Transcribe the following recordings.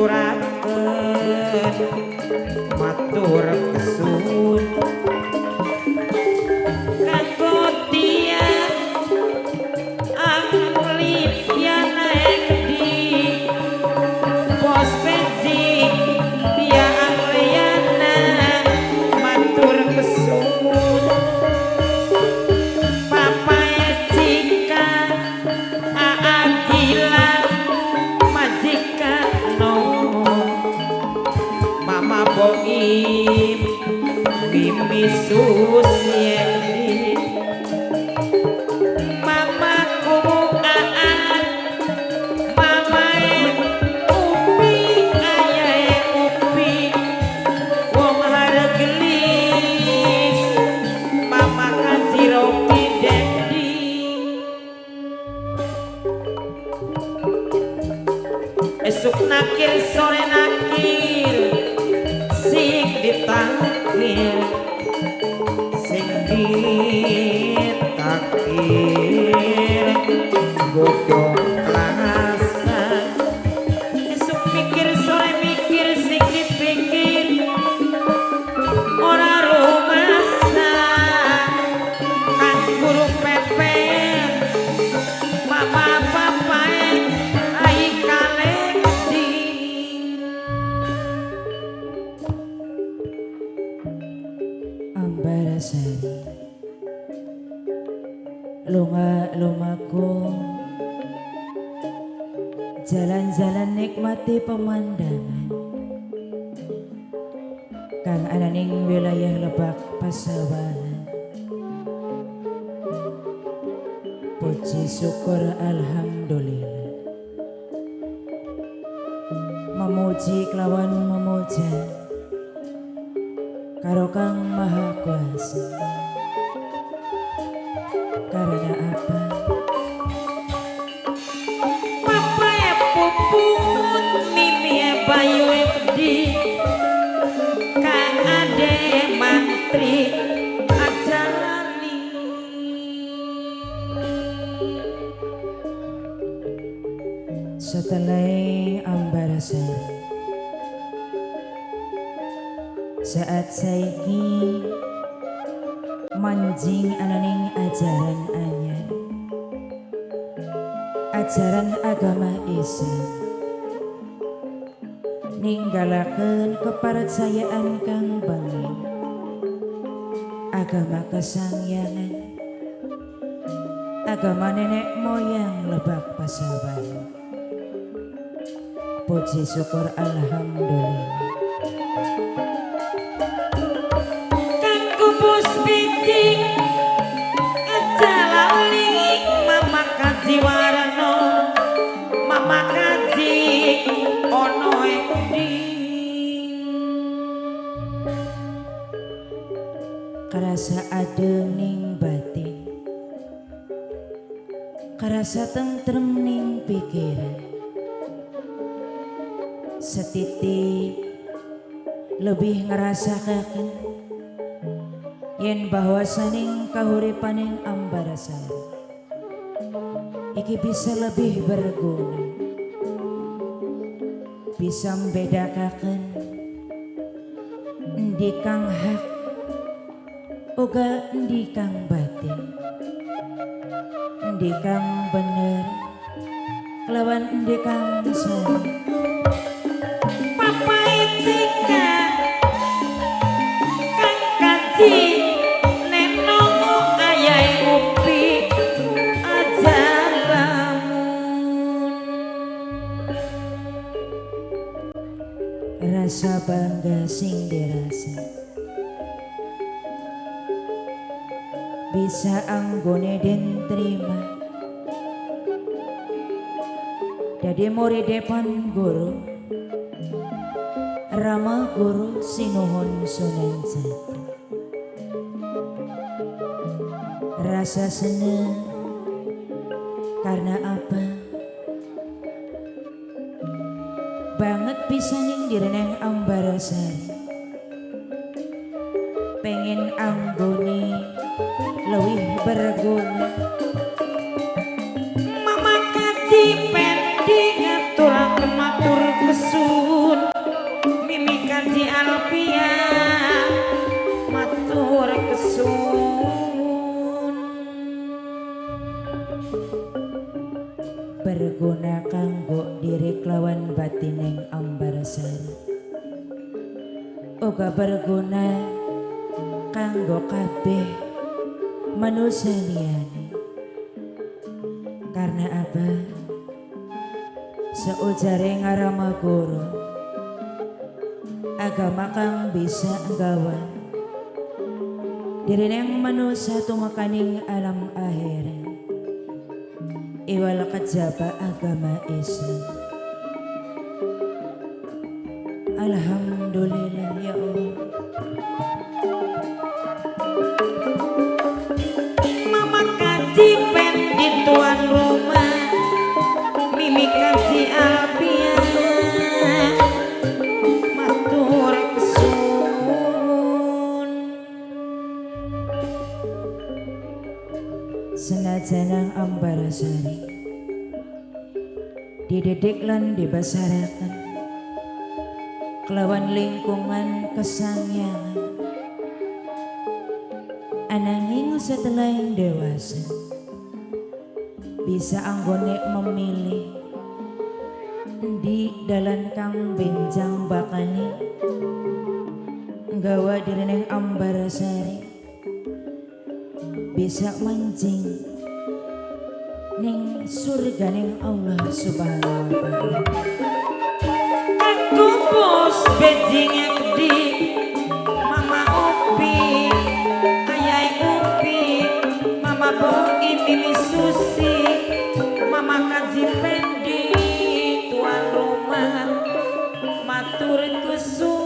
ngaturaken matur kesun kanggo tiyang angli yana di bos bensin dia angliana matur kesun papa Ejika Aagila Majika no mama Boim Mimi Susieni mama Kuaan mama Upi ayae Upi wong Hargelis mama Kajiropi Dendi esuk nakir sore nakir sing ditakir sing ditakir godhong rasa esuk mikir sore mikir sing dipikir ora rumasa kan guru pepet mama papae ai kaleng di Ambarasari lumaku jalan-jalan nikmati pemandangan kang ananing wilayah Lebak Pasawahan puji syukur alhamdulillah memuji kelawan memuja karo Kang Maha Kuasa karena apa papae puput mimi bayu di kang ade mantri ajali setelah Ambarasari saat saiki manjing ananing ajaran anyar ajaran agama Islam ninggalaken kepercayaan kang bangin agama kesangyangan agama nenek moyang Lebak Pasawahan puji syukur alhamdulillah kubus bintik jalali mama kaji warno mama kaji ono di karasa adem ning batin karasa tentrem ning pikiran setitik lebih ngerasakan yen bahwasaning kahuripaning Ambarasari iki bisa lebih berguna bisa membedakan endi kang hak uga endi kang batin endi kang bener kelawan endi kang salah papa Ejika kang kaji rasa bangga sing dirasa bisa anggone den terima dadi muridepan guru Rama Guru Sinuhun Sunan Jati rasa seneng karena apa banget bisa ning direneng Ambarasari pengen anggone leuwih berguna mama kaji pendi ngaturaken matur kesuwun berguna kanggo diri kelawan batining ambarsari uga berguna kanggo kabeh manusia liyane. Karena apa? Seujare ngarama guru agama kang bisa nggawa diri neng manusia tumakaning alam akhir iwal kejaba agama Islam. Alhamdulillah ya Allah. Mama kaji pen di tuan rumah Mimi kaji Alpia matur kesun senajan ambarsari dididik lan dibesarakan kelawan lingkungan kesangyangan ananging setelah yang dewasa bisa anggone memilih di dalan kang benjang bakani nggawa diri neng ambarsari bisa mancing ning surga ning Allah subhanahu wa ta'ala. Aku bos bejingnya gede Mama Upi Ayai Upi Mama Bogi Mimi Susi Mama Kaji Pendi tuan rumah matur kesun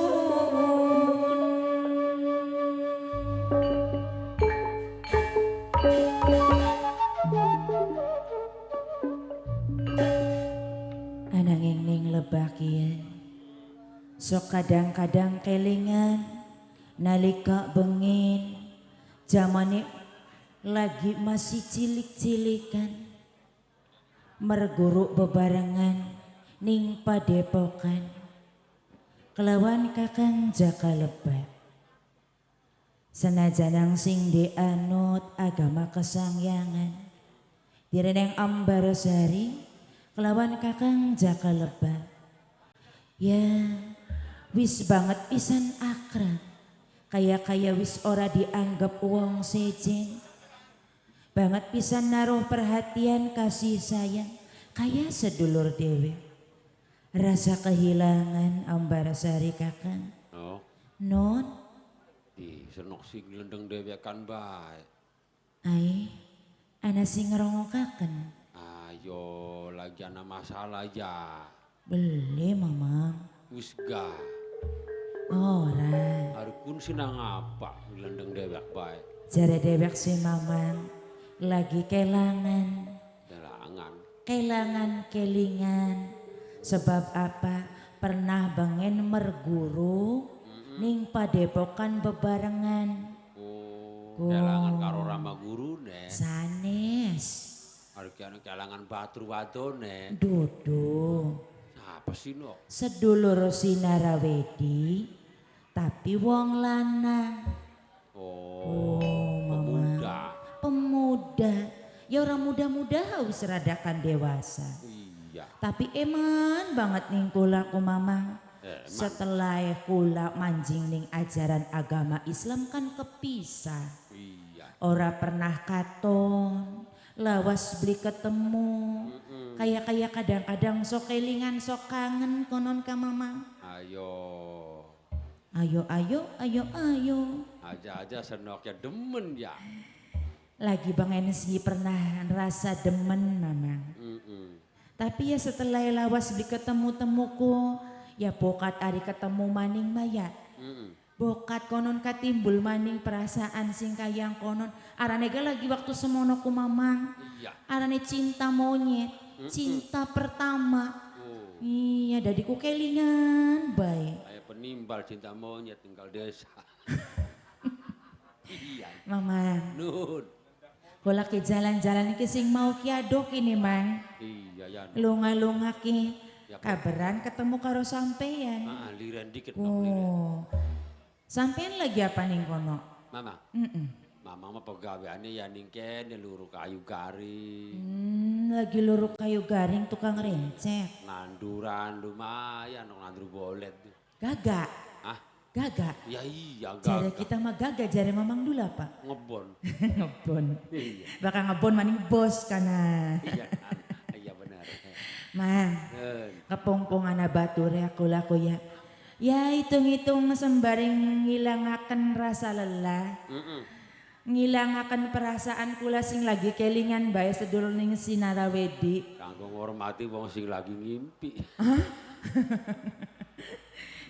ananging ning lebakian sok kadang-kadang kelingan nalika bengin zamane lagi masih cilik-cilikan merguru bebarengan ning padepokan kelawan kakang Jaka Lebat senajan sing dianut agama kesangyangan direneng ambarsari kelawan kakang Jaka Lebat ya wis banget pisan akrab kaya wis ora dianggap wong sejen banget pisan naruh perhatian kasih sayang kaya sedulur dewe rasa kehilangan ambarsari kakang oh non di senok sing lendeng dewe kan bae ai ana sing ngerongokaken ayo lagi ana masalah ya beli mama wis ga ora harukun sinang apa lendeng dewek bae jare dewek si mamang lagi kelangan kelingan sebab apa pernah bangen merguru ning padepokan bebarengan kelangan karo rama guru ne sanes harga kelangan batur wadone dudu apa sih no sedulur Sinarawedi tapi wong lanang pemuda ya orang muda-muda wis radakan dewasa iya tapi eman banget ning kula ku mamang setelah kula manjing ning ajaran agama Islam kan kepisah iya ora pernah katon lawas beli ketemu kayak kadang-kadang sok kelingan sok kangen konon ka mamang ayo aja senoknya demen ya lagi Bang Ensi pernah rasa demen mamang tapi ya setelah lawas beli ketemu-temuku ya bokat ari ketemu maning mayat bokat konon katimbul maning perasaan sing kayang konon arane lagi waktu semono ku mamang arane cinta monyet cinta pertama iya dadiku kelingan baik kayak penimbal cinta monyet tinggal desa iya mamang nun kula ke jalan-jalan iki sing mau kiadok ini mang iya ya lunga-lunga ki kabaran ketemu karo sampeyan liran dikit sampeyan lagi apa ning kono mama Mamang mah pegaweannya ya ning kene luru kayu garing. Lagi luruk kayu garing tukang rencet. Nanduran lumayan nandur bolet. Gagak. Ah, Gagak. ya iya Jare gagak. kita mah gagak, jare mamang dulu apa? Ngebon. Ngebon. Iya. Bakal ngebon maning bos kana. Iya benar. Mang, kepungpungan batur ya kula ya. Ya hitung-hitung sembaring ngilangaken rasa lelah. Ngilangaken perasaan kula sing lagi kelingan bae sedulur ning Sinarawedi. Kanggo ngormati wong sing lagi ngimpi.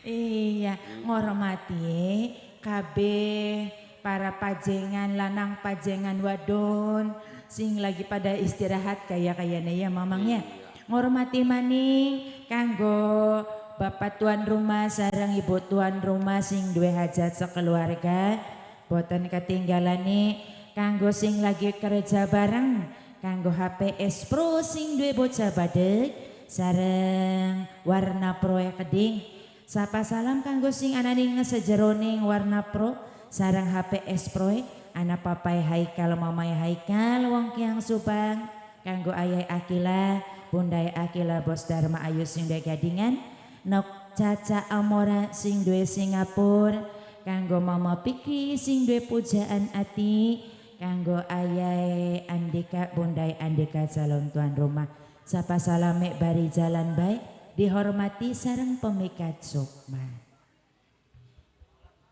Iya, ngormati kabeh para pajengan lanang pajengan wadon sing lagi pada istirahat kaya-kayane ya mamangnya. Ngormati maning kanggo bapak tuan rumah sareng ibu tuan rumah sing duwe hajat sekeluarga. Boten ketinggalan nih kanggo sing lagi kerja bareng kanggo HPS Pro sing duwe bocah badeg sareng warna pro ya keding. Sapa salam kanggo sing ananing sejeroning warna pro sareng HPS Pro anak papai Haikal mamai Haikal wong Kiang Subang kanggo ayai Akila bundai Akila bos Dharma Ayu sing duwe gadingan nok Caca Amora sing duwe Singapura kanggo Mama Pikri sing duwe pujaan ati kanggo ayai Andika bundai Andika calon tuan rumah sapa salame bari jalan baik dihormati sareng pemikat sukma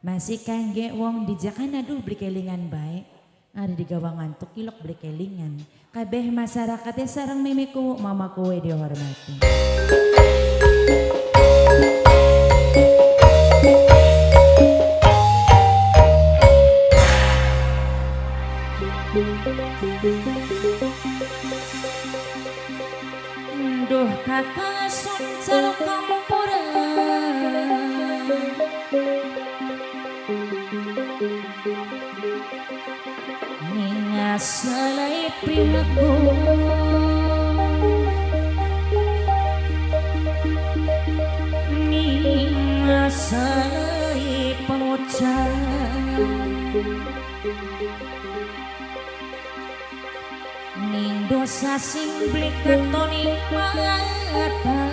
masih kangge wong di jakana dulu beli kelingan baik ada di gawangan tuk kilok beli kelingan kabeh masyarakatnya sareng mimiku mama kowe dihormati. Duh kakak suncal kampuran ningasalai prihaku ningasalai pengucap ning dosa sing blikatoning mata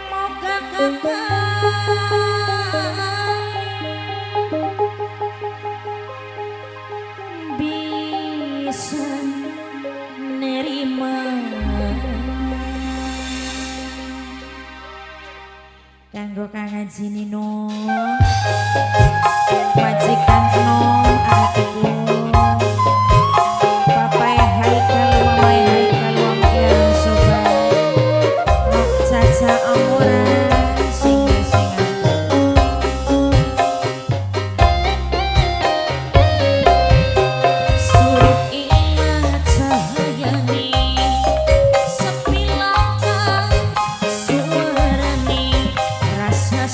moga kakang bisa nerima kanggo kangen sini no majikan nom aku papai Haikal mamai Haikal wong Kiang Subang nok Caca Amora sing surup imah cahayani sepi langkah suarani rasa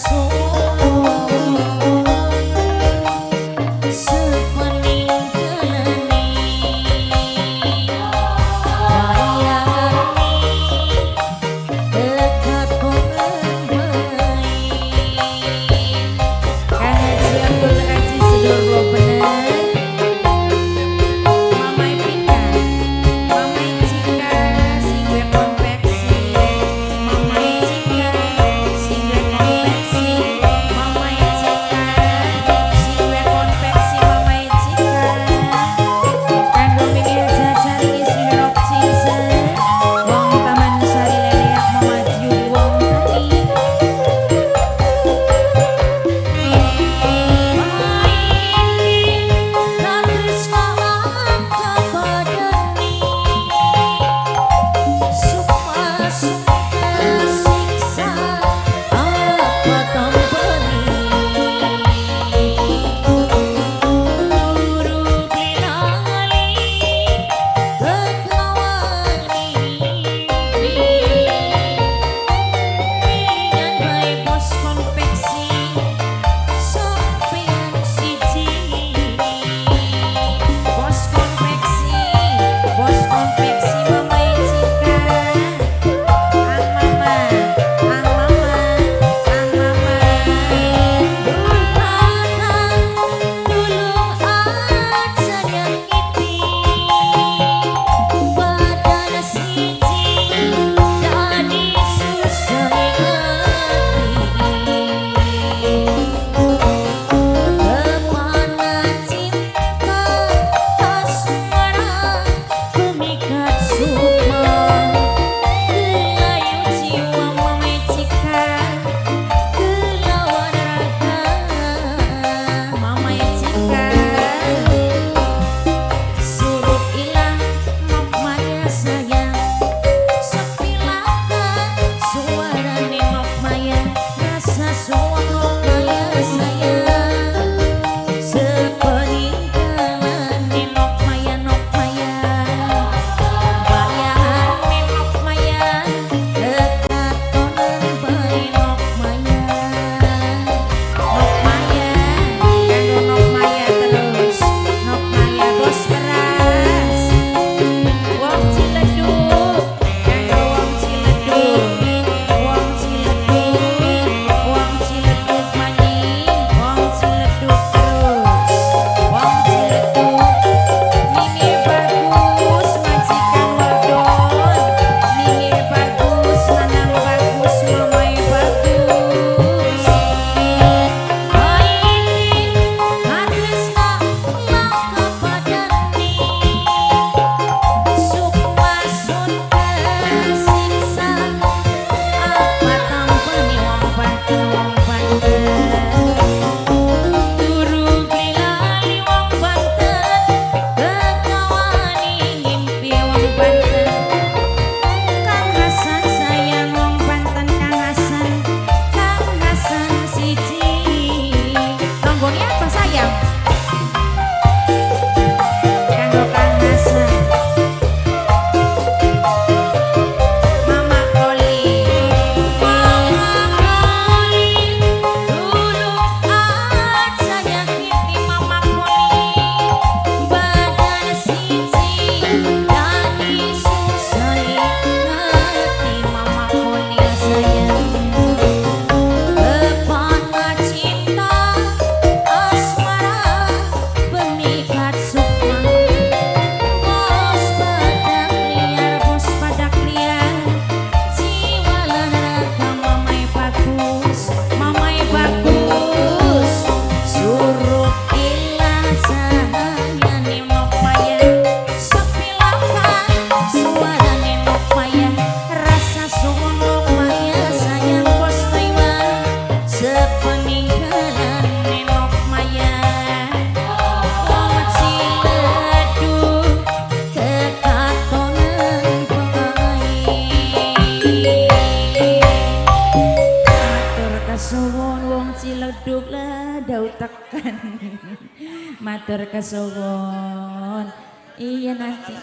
matur kesuwun. Iya nanti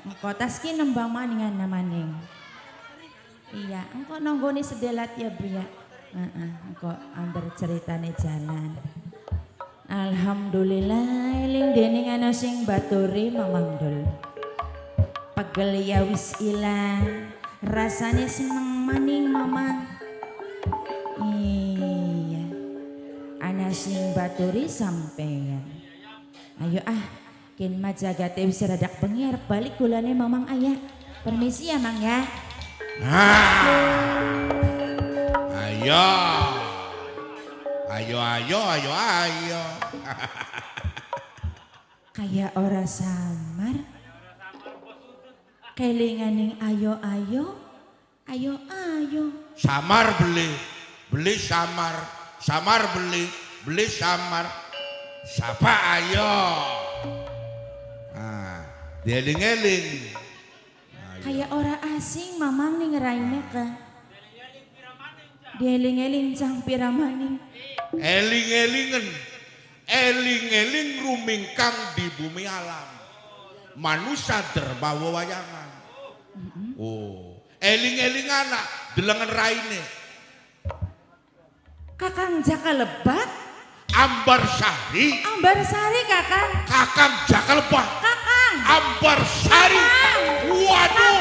engko tas ki nembang maningan maning. Iya, engko nonggone sedelat ya Bu ya. Engko amber ceritane jalan. Alhamdulillah eling dening ana sing baturi Mamang Dul. Pegel ya wis ilang, rasane seneng maning Mamang. Iya. Ana sing baturi sampeyan. Ayo kin mah jagate wis radak bengi arep balik gulane Mamang ayah. Permisi ya Mang ya. Ayo. Ayo. Kayak ora samar. Kelinganing ayo. Samar beli samar. Samar beli samar. Siapa ayo? Dieling-eling. Kayak ora asing Mamang ning ngeraine ka. Dieling-eling cang piramaning. Eling-eling rumingkang di bumi alam. Manusia derbawa wayangan. Eling-eling anak delengen raine. Kakang Jaka Lebak. Ambar Sari. Ambar Sari Kakang. Kakang Jaka Lebak. Kakang. Ambar Sari. Waduh.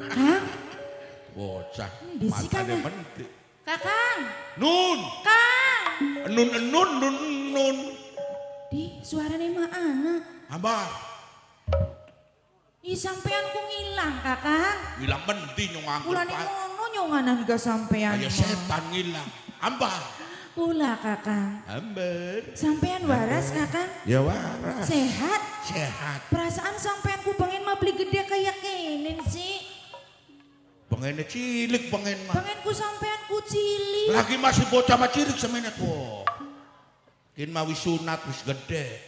Kang. Bocah. Bisikan Matane mentik. Kakang. Nun. Kang. Nun. Di suarane mah anak. Ambar. Ih sampean ku ngilang Kakang. Ngilang menti nyong anggur. Kulane ngono nyonganan ga sampean. Ayo setan ngilang. Ambar. Kula Kakang. Ambar. Sampean waras Kakang? Ya waras. Sehat? Sehat. Perasaan sampean ku pengen mah beli gede kayak kenen sih. Pengennya cilik pengen mah. Pengen ku sampean ku cilik. Lagi masih bocah mah cilik semene kok. Kin mah wis sunat wis gede.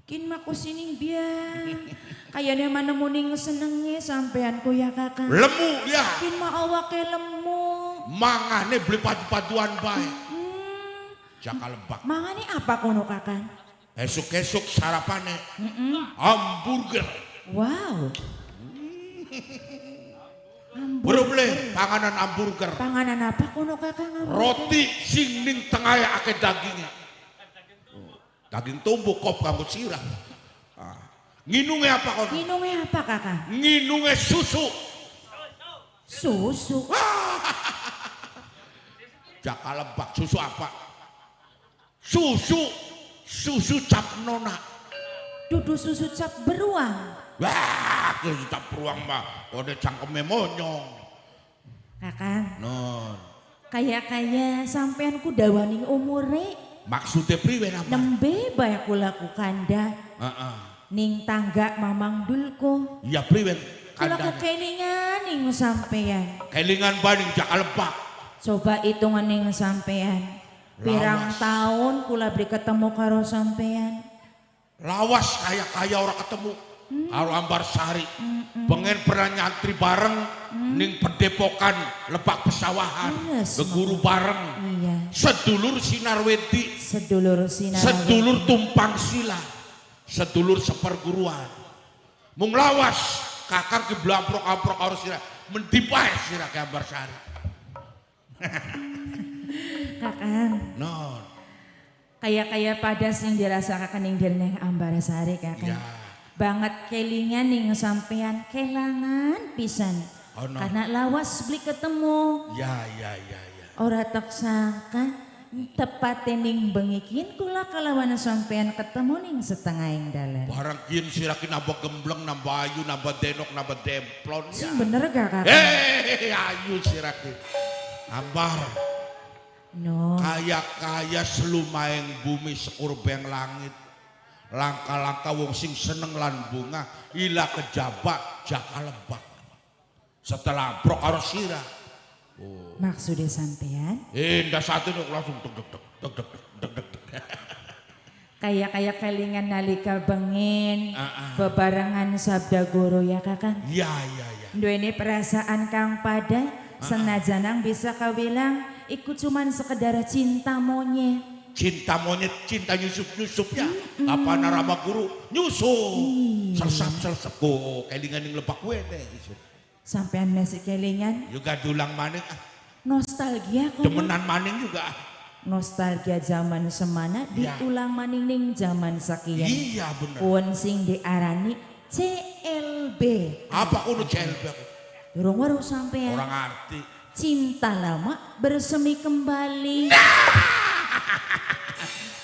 Kin mah ku sining biar. Kayaknya mana muning senenge sampean ku ya Kakang. Lemu ya. Kin mah awake lemu. Mangane beli padu-paduan bae. Jaka Lebak. Mangane apa kono Kakang? Esuk-esuk sarapane. Hamburger. Wow. Bro beli panganan hamburger. Panganan apa kono Kakang? Roti sing ning tengahnya akeh dagingnya. Daging tumbuk kop kanggo sirah. Nginunge apa kono? Nginunge apa Kakang? Nginunge susu. Susu. Jaka Lebak susu apa? Susu cap nona. Dudu susu cap beruang. Wah, susu cap beruang mah ode cangkeme monyong. Kakang. Non. Kaya sampean ku dawaning umure. Maksudnya priwe nama? Nembe bae kula ku kanda. Ning tangga Mamang Dulku. Iya priwe Kula ku kandane. kelingan ning sampean. Kelingan banding Jaka Lebak. Coba hitungan ning sampean. Pirang Lawas. tahun kula beri ketemu karo sampean. Lawas kaya orang ketemu. Karo Ambar Sari. Pengen pernah nyantri bareng ning pendepokan Lebak Pesawahan. Yes, Geguru bareng. Iya. Sedulur Sinarwedi. Sedulur sinar. Sedulur tumpang sila. Sedulur seperguruan. Mung lawas kakang ki blamprok-amprok karo sira. Mendipae sira ke Ambar Sari. Kakang. Non. Kaya pada sing dirasakan ning Derneh Ambarasari Kakang. Ya. Banget kelingan ning sampean kelangan pisan. Oh, no. Karena lawas beli ketemu. Ya. Ora tak sangka tepat ning bengikin kula kalawan sampean ketemu ning setengah yang dalan. Barang kieu sira ki nambah gembleng, nambah ayu, nambah denok, nambah demplon. Sing bener gak Kakang? Ayu sira ki. Ambar. No. Kaya selumaeng bumi sekurbeng langit. Langka-langka wong sing seneng lan bunga ila kejabak Jaka Lebak. Setelah brok karo sira. Maksudnya sampean? Ndak satu nek langsung deg. Kayak kelingan nalika bengin bebarengan sabda guru ya Kakang. Iya. Duweni perasaan Kang pada Senajan bisa kau bilang ikut cuman sekedar cinta monyet. Cinta monyet, cinta Yusuf ya. Apa narama guru nyusup. Selsap ko kelingan yang lebak wene. Sampean nasi kelingan. Juga dulang maning. Nostalgia kok. Demenan maning juga. Nostalgia zaman semana diulang maning ning zaman sakian. Iya bener. Pun sing diarani CLB. Apa kuno CLB aku? Durung waru sampean. Orang arti. Cinta lama bersemi kembali.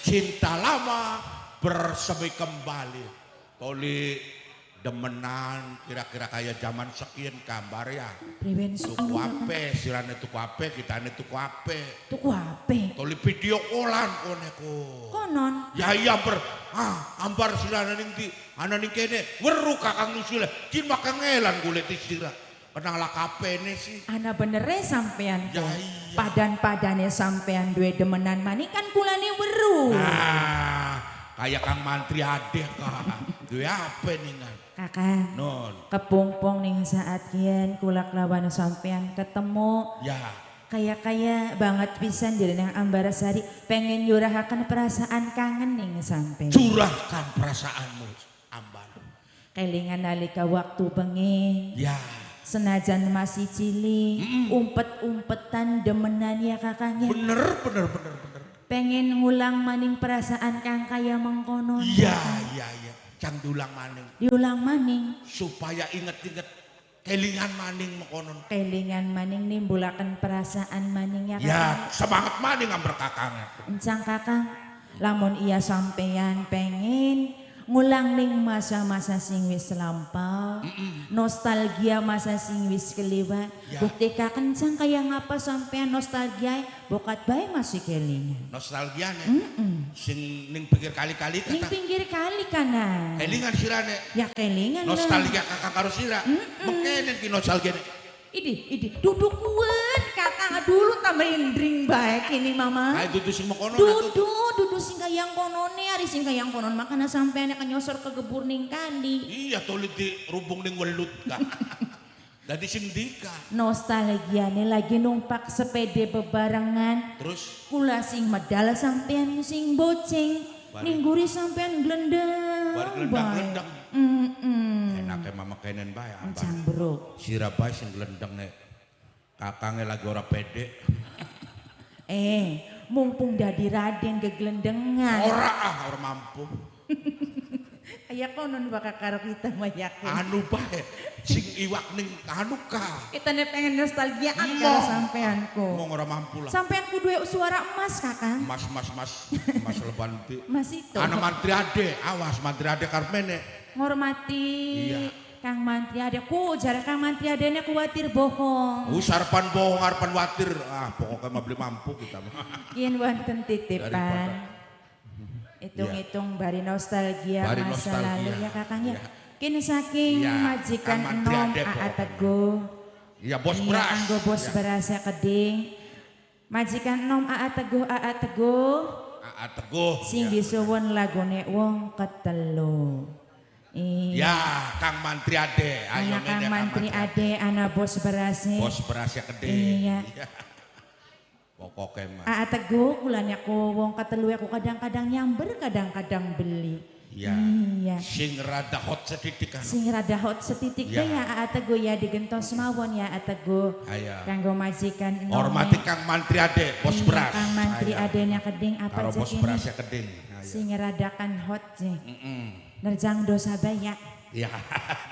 Cinta lama bersemi kembali. Toli demenan kira-kira kayak zaman sekian gambar ya. Priwen Tuku ape, sirane tuku ape, kitane tuku ape. tuku ape. Toli video callan koneku. Konon. Ya iya ambar sirane ning di ana ning kene weru kakang nusul. Kin makangelan kulit istira. Kenang lah kapene sih. Ana benere sampean. Ya iya. Padan-padane sampean duwe demenan maning kan kulane weru. Ah, kayak Kang Mantri Ade kah. Duwe apa nih kan? Kakang. Non. Kepompong ning saat kian kulak lawan sampean ketemu. Ya. Kaya banget pisan jadi nang Ambarasari pengen nyurahaken perasaan kangen ning sampean. Curahkan perasaanmu, Ambar. Kelingan nalika waktu bengi. Ya. Senajan masih cilik, umpet-umpetan demenan ya kakangnya. Bener. Pengen ngulang maning perasaan kang kaya mengkonon. Iya. Cang diulang maning. Diulang maning. Supaya inget-inget kelingan maning mengkonon. Kelingan maning nimbulaken perasaan maning ya kakang. Ya, semangat maning Ambar kakang. Encang kakang, lamun iya sampeyan pengen ngulang ning masa-masa sing wis lampau, nostalgia masa sing wis keliwat. Ya. Bukti kakencang kaya ngapa sampean nostalgia bokat bae masih kelingan. Nostalgia nih. Sing ning pinggir kali-kali Ning kata. pinggir kali kana. Kelingan sirane. Ya kelingan lah. Nostalgia kakang karo sira. Mengkenen ki nostalgia. Idi, duduk kuat kakang dulu tambahin drink bae kini mama. Ayo dudu sing mengkonon atuh. Dudu sing kayang konone ari sing kayang konon makana sampean akan nyosor ke gebur ning kali. Iya tulit di rubung ning welut ka. Dadi sing dika. Nostalgiane lagi numpak sepede bebarengan. Terus Kula sing medal sampean sing boceng. Ning guri sampean glendeng. Bari glendang-glendang. Enake mama kenen bae Ambar. Encang bro. Sira bae sing glendeng nek kakange lagi ora pede. Mumpung dadi raden geglendengan. Ora mampu. Aya konon bakal karo kita mah yakin. Anu bae sing iwak ning anu ka. Kitane pengen nostalgiaan karo sampeanku. Mong ora mampu lah. Sampeanku duwe suara emas kakang. Mas lebanti. Mas itu. Ana Mantri Ade, awas Mantri Ade karmene. Ngormati Iya. Kang Mantri Ade. Ku jare Kang Mantri Adene kuwatir bohong. Sarpan bohong arpan watir. Pokoknya mah beli mampu kita mah. Yen wonten titipan. Daripada. Hitung-hitung bari nostalgia Bari masa nostalgia. lalu ya kakangnya. Iya. Kini saking Iya, majikan Kang Mantri enom Ade Aa pokoknya. Teguh. Iya bos Iya, beras. anggo bos Iya. berasa keding. Majikan enom Aa Teguh. Teguh. Sing disuwun lagone wong ketelu. Ya, Kang Mantri Ade. Ayo Anak Kang ngene, Mantri Ade, anak bos berasnya. Bos berasnya gede. Iya. Pokoknya mah. Aa Teguh kulanya ku wong ketelu aku kadang-kadang nyamber, kadang-kadang beli. Iya. Iya. Sing rada hot sedidik kan. Sing rada hot setitik Ya. deh ya Aa Teguh ya digentos mawon ya Aa Teguh. Ayo. Kanggo majikan enom. Hormati Kang Mantri Ade, bos Iya, beras. Kang Mantri Ayo. Adenya keding apa Karo bos cek ini? berasnya keding. Ayo. Sing radakan hot je. Nerjang dosa baya. Iya,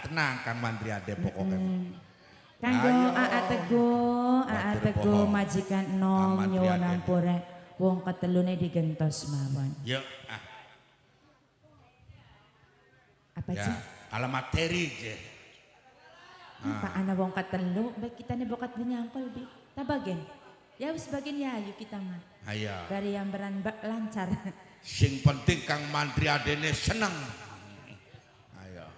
tenang Kang Mantri Ade pokoknya. Kanggo Ayo. Aa Teguh, Aa Watir Teguh bohong. majikan Kang enom Mantri nyuwun Ade. ampura. Wong ketelune digentos mawon. Yuk, Apa ya, sih? ala materi je. Pak ana wong ketelu, baik kita nih bokat nyangkol bi. Tabagen. Ya wis bagian ya ayo kita mah. Ayo. Dari yang beranbak lancar. Sing penting Kang Mantri Adene seneng. Ayo.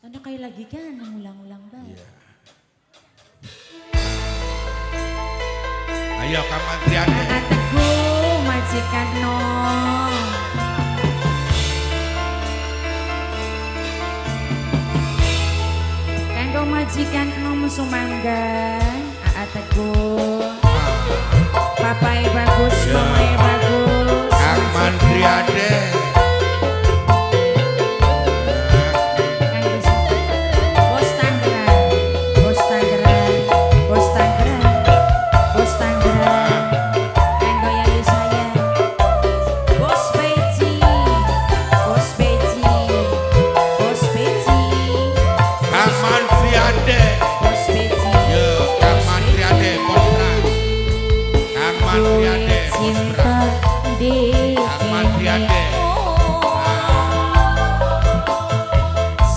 Tanda kayak lagi kan ngulang-ulang baik. Iya. Ayo Kang Mantri Ade. Aa Teguh majikan nom. Kanggo majikan nom sumangga. bagus. Papai bagus, mamai bagus. Kang Mandriade. Bos Tangerang, Bos Tangerang, Bos Tangerang, Bos Tangerang. Kanggo yayu saya. Bos Peci, Bos Peci, Bos Peci, Kang Mandriade. Bos Peci. Yo, Kang Mandriade Postra. Kang Mandriade Postra. Cinta di Kang Mandriade.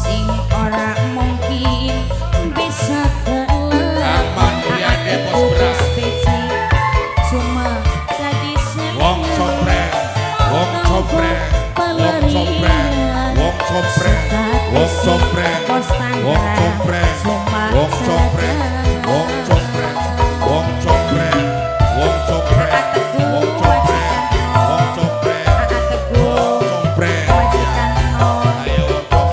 sing ora mungkin bisa kelar. Kang Mandriade Postra. Spesi cuma tadi Wong Sopreng, Wong Sopreng, Wong Sopreng, Wong Sopreng, Wong Sopreng, Wong Sopreng, Wong Sopreng, Wong Sopreng, Wong Sopreng, Wong Sopreng, Wong Sopreng, Wong Sopreng, Wong Sopreng. Ayo Wong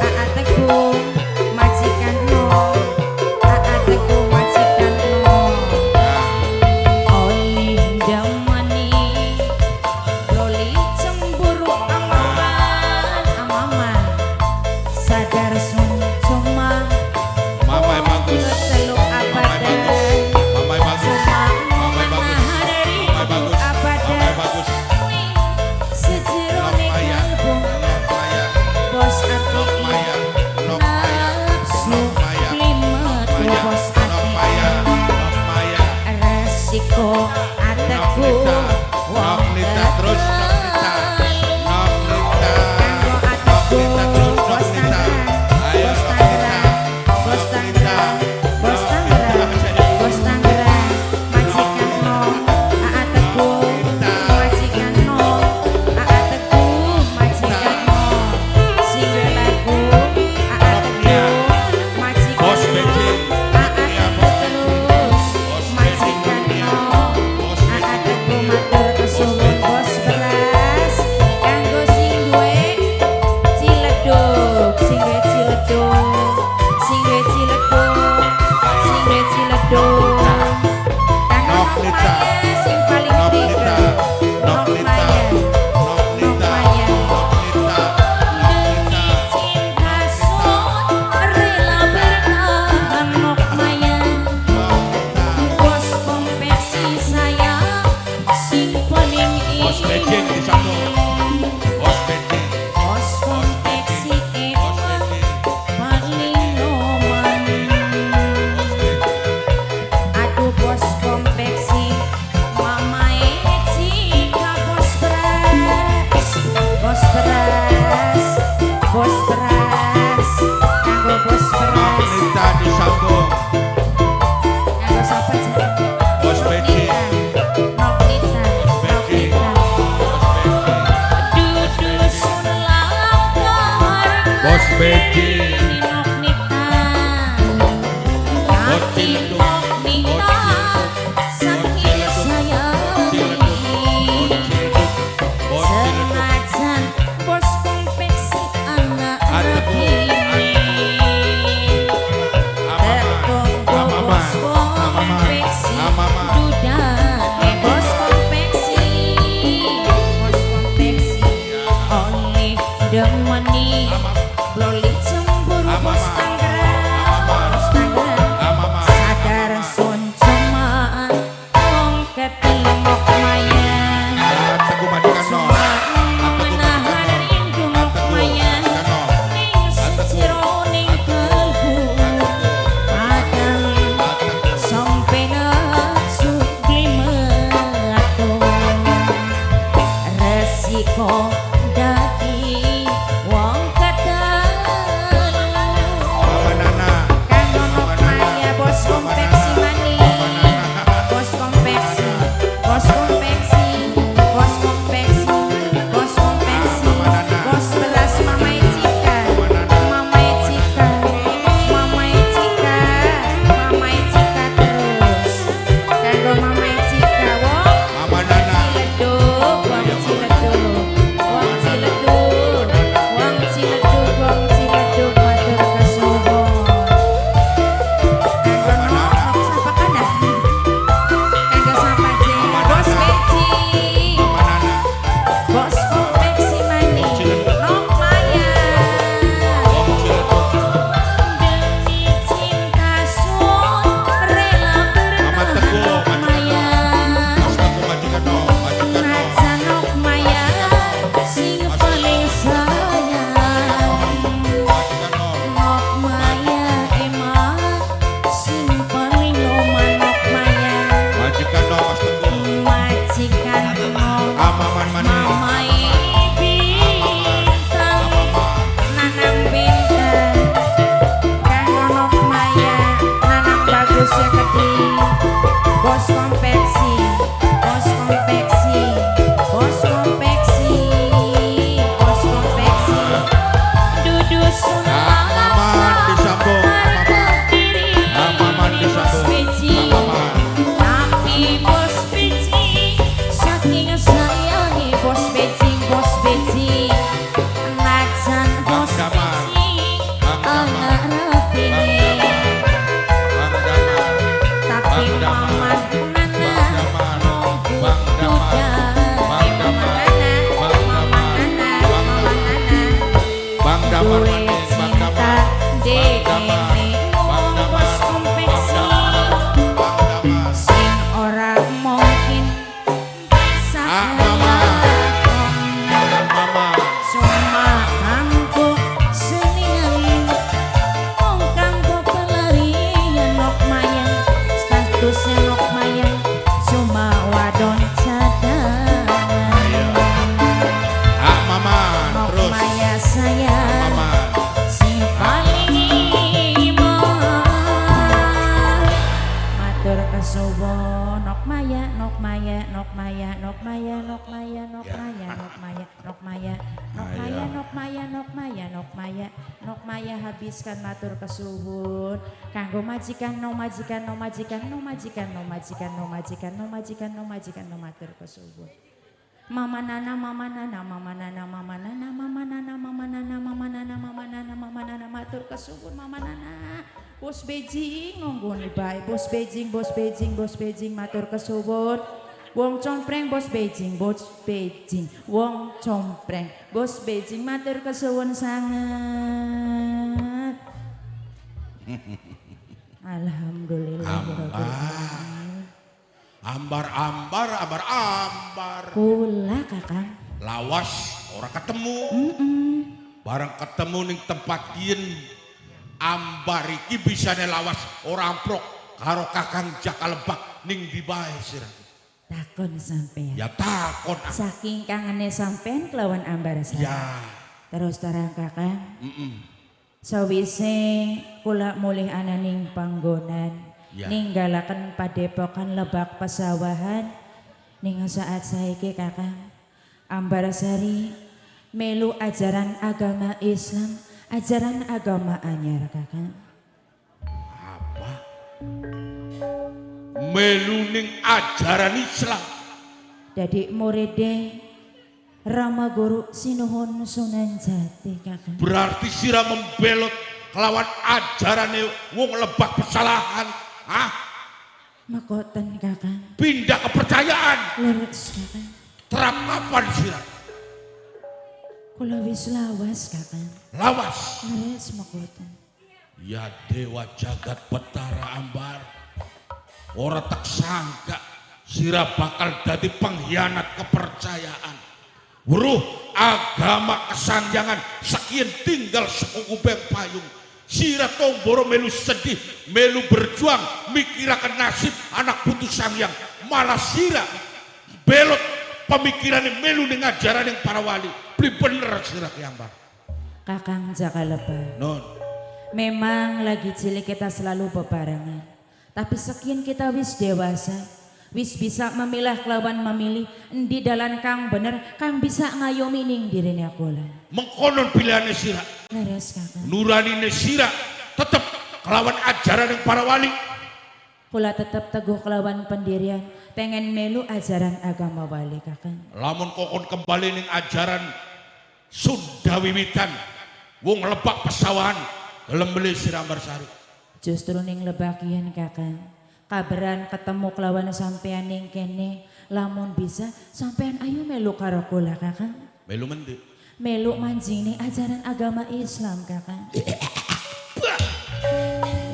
Sadar sun cuma Mamai bagus, teluk Mamai bagus, Mamai bagus, Mamai bagus, Mamai bagus, Mamai bagus. Nok Maya, Nok Maya, Bos Nok ati Maya, Nok Maya, Nok Maya, limet Maya, bos Nok Maya, ati Nok Maya. resiko ateku Nok Nita terus Nok Nita, Nok Nita, kanggo Nok ateku Nita terus Nok bos Nita. Tangerang Ayo bos Nok Tangerang Nita, bos Nok Nita, Tangerang bos Nok Tangerang Nita. bos Tangerang majikan no ateku majikan no ateku majikan no sing lagu ateku majikan Bos no Beijing, ya Bos Beijing, terus Bos majikan Beijing, no Bos Beijing. ateku matur kesuwun bos beras kanggo sing duwe ciledug sing duwe ciledug sing duwe ciledug sing duwe ciledug kanggo Nok Nita, Maya sing paling Nok pinter Nita, Nok Nita, Maya Nok Nita, Maya. Nok Nita, Nok Nita. cinta sun rela bertahan Nok Maya bos konveksi saya sing paling Bos Beijing di satu. Bos Beijing. bos konveksi Bos emang Beijing. paling noman aduh bos konveksi mama Ecika bos beras bos beras bos beras kanggo bos Nok beras Nita di satu. kanggo sapa jeneng Bos Beijing. Nok Nita Bos Beijing. Bos Beijing. dudu sun langkar Bos Beijing. Nok Nita Bos Kaki Ciledug. Nok Nita saking sayangi Bos Ciledug. senajan bos konveksi anak Ateku, tertunggu bos konveksi dudane bos konveksi oleh demeni loli cemburu bos Tangerang bos Tangerang sadar sun cuma wong ketelok maya Ateku majikan no. menahan rindu Nok Maya ning sejeroning kalbu padang sampai nafsu glimelaku resiko dadi wong kedalu Mama Nana. kanggo Nok Maya bos konveksi mani bos konveksi bos konveksi bos konveksi bos konveksi bos beras mama Ecika mama Ecika mama Ecika mama Ecika terus kanggo mama Ecika wong Mama Nana. ciledug wong ciledug wong ciledug Nokmaya habiskan matur kesuwun kanggo majikan no majikan matur kesuwun. Mama nana matur kesuwun mama nana. Bos Beijing ngonggoni bae bos Beijing matur kesuwun. Wong compreng bos Beijing wong compreng bos Beijing matur kesuwun sangat. Alhamdulillah. Ambar. Kula kakang. Lawas ora ketemu. Bareng ketemu ning tempat yen ambar iki bisane lawas ora amprok karo kakang Jaka Lebak ning ndi bae sira. Takon sampean. Ya takon. Saking kangene sampean kelawan Ambarsari. Ya. Terus terang kakang. Sawise kula mulih ana ning panggonan. Ya. Ninggalaken padepokan Lebak Pesawahan. Ning saat saiki kakang. Ambarsari melu ajaran agama Islam, ajaran agama anyar kakang. Apa? Melu ning ajaran Islam. Jadi muridé Rama Guru Sinuhun Sunan Jati kakang. Berarti sira membelot kelawan ajarane wong Lebak Pesalahan. Hah? Makoten kakang. Pindah kepercayaan. Leres kakang. Terap kapan sira? Kula wis lawas kakang. Lawas. Leres makoten. Ya Dewa Jagat Betara Ambar. Ora tak sangka sira bakal dadi pengkhianat kepercayaan. Weruh agama kesandyangan sakian tinggal sekubeng payung. Sira tomboro melu sedih, melu berjuang mikirakan nasib anak putu sangyang. Malah sira belot pemikirannya melu ning ajaran yang para wali. Beli bener sira ki Ambar. Kakang Jaka Lebak. Non. Memang lagi cilik kita selalu bebarengan. Tapi sekian kita wis dewasa, wis bisa memilah kelawan memilih endi dalan kang bener, kang bisa ngayomi ning dirine kula. Mengkonon pilihane sira. Leres kakang. Nuranine sira tetep kelawan ajaran yang para wali. Kula tetep teguh kelawan pendirian, pengen melu ajaran agama wali kakang. Lamun kokon kembali ning ajaran Sunda wiwitan, wong Lebak Pesawahan, gelem beli sira Ambarsari. Justru ning Lebakian kakang, kabaran ketemu kelawan sampean ning kene, lamun bisa sampean ayo melu karo kula kakang. Melu mendi? Melu manjing ning ajaran agama Islam kakang.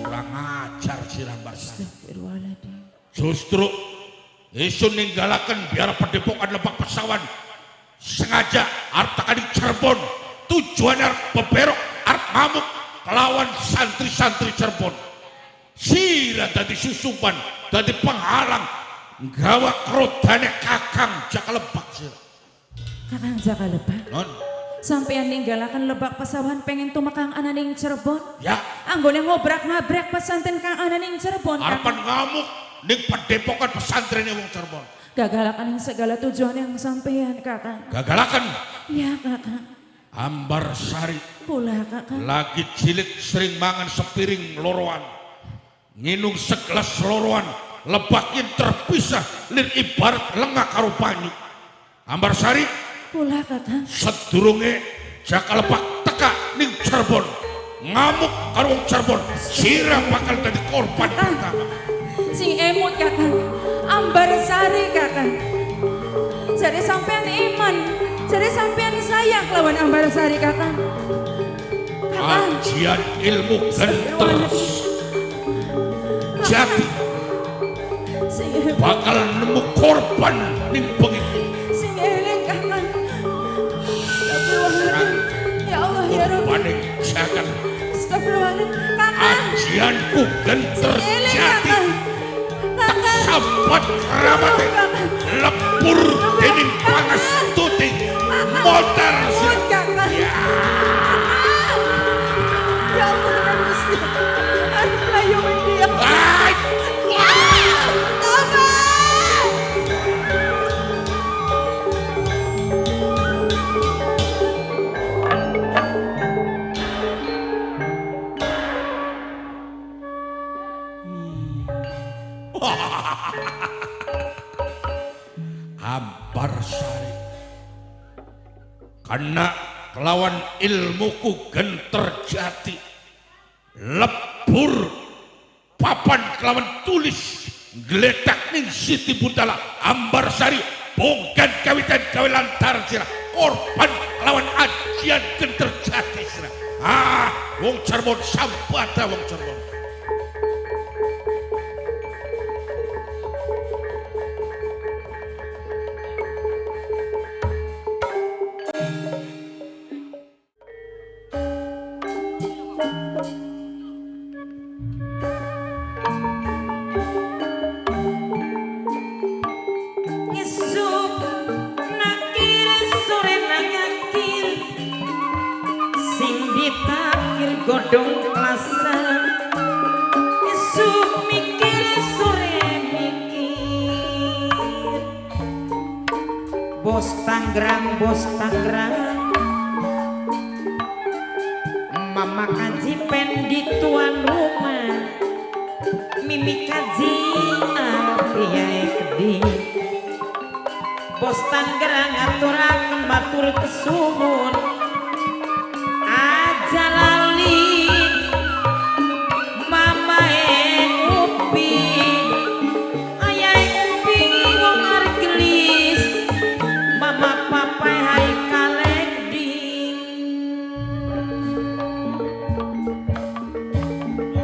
Kurang ajar sira Ambarsari. Astagfirullahaladzim. Justru isun ninggalaken biar padepokan Lebak Pesawahan sengaja arep tekan Cirebon, tujuannya arep beberok, arep ngamuk kelawan santri-santri Cirebon. Sira dadi susupan, dadi penghalang gawa krodane kakang Jaka Lebak sira. Kakang Jaka Lebak. Non. Sampeyan ninggalaken Lebak Pesawahan pengen tumakang ana ning Cirebon. Ya. Anggone ngobrak-ngabrak pesantren kang ana ning Cirebon. Arepan ngamuk ning padepokan pesantrennya wong Cirebon. Gagalakan yang segala tujuan yang sampeyan kakang. Gagalakan. Iya kakang. Ambarsari. Pula kakang. Lagi cilik sering mangan sepiring loroan. Nginung segelas loroan. Lebakin terpisah lir ibarat lengah karo banyu. Ambarsari. Pula kakang. Sedurunge Jaka Lebak teka ning Cirebon. Ngamuk karo wong Cirebon. Sira bakal dadi korban pertama. Sing emut kakang. Ambarsari kakang. Jadi sampean iman. Jadi sampean sayang lawan Ambarsari kakang. Kakang. Ajian ilmu genter jati bakal nemu korban ning bengi. Sing eling kakang. Astagfirullahaladzim. Ya Allah ya Rabbi. Korban jagat. Astagfirullahaladzim. Kakang. Ajianku genter Eling jati kakang. Kakang. sahabat ramate lepur dening panas tuting motor Ampun kakang. Ya Allah ya Gusti. Aduh layuin dia. Ay! Kakang. karena kelawan ilmuku genter jati lebur papan kelawan tulis geledak ning Siti Buntala Ambarsari bongkan kawitan kawilantar sira korban kelawan ajian genter jati sira. Wong Cirebon sampata wong Cirebon. Ngesuk nakir sore nangakir sing ditakir godong klasan ngesuk mikir sore mikir bos Tangerang mama kaji pendi tuan rumah mimi kaji artiai kedi bos Tangerang aturaken batur kesumun aja lali mama upi ayah upi wong argelis mama papa hai kalekding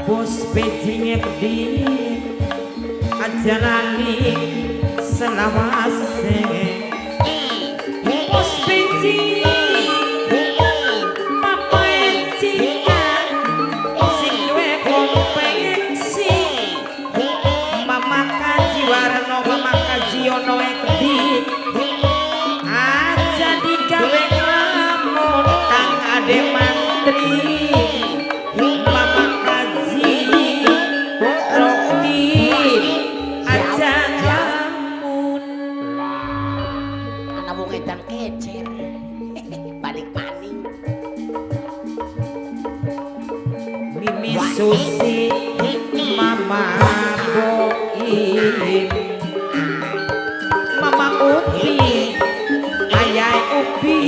bos bejingnya gede aja lali selawase bos benci papa encika sing duwe kompetensi mama kaji warna mama kaji ono ekdi aja digawe lamun kang ade mantri mama kaji Roki aja dan kecer balik maning Mimi Susi Mama Boim Mama Upi Ayah Upi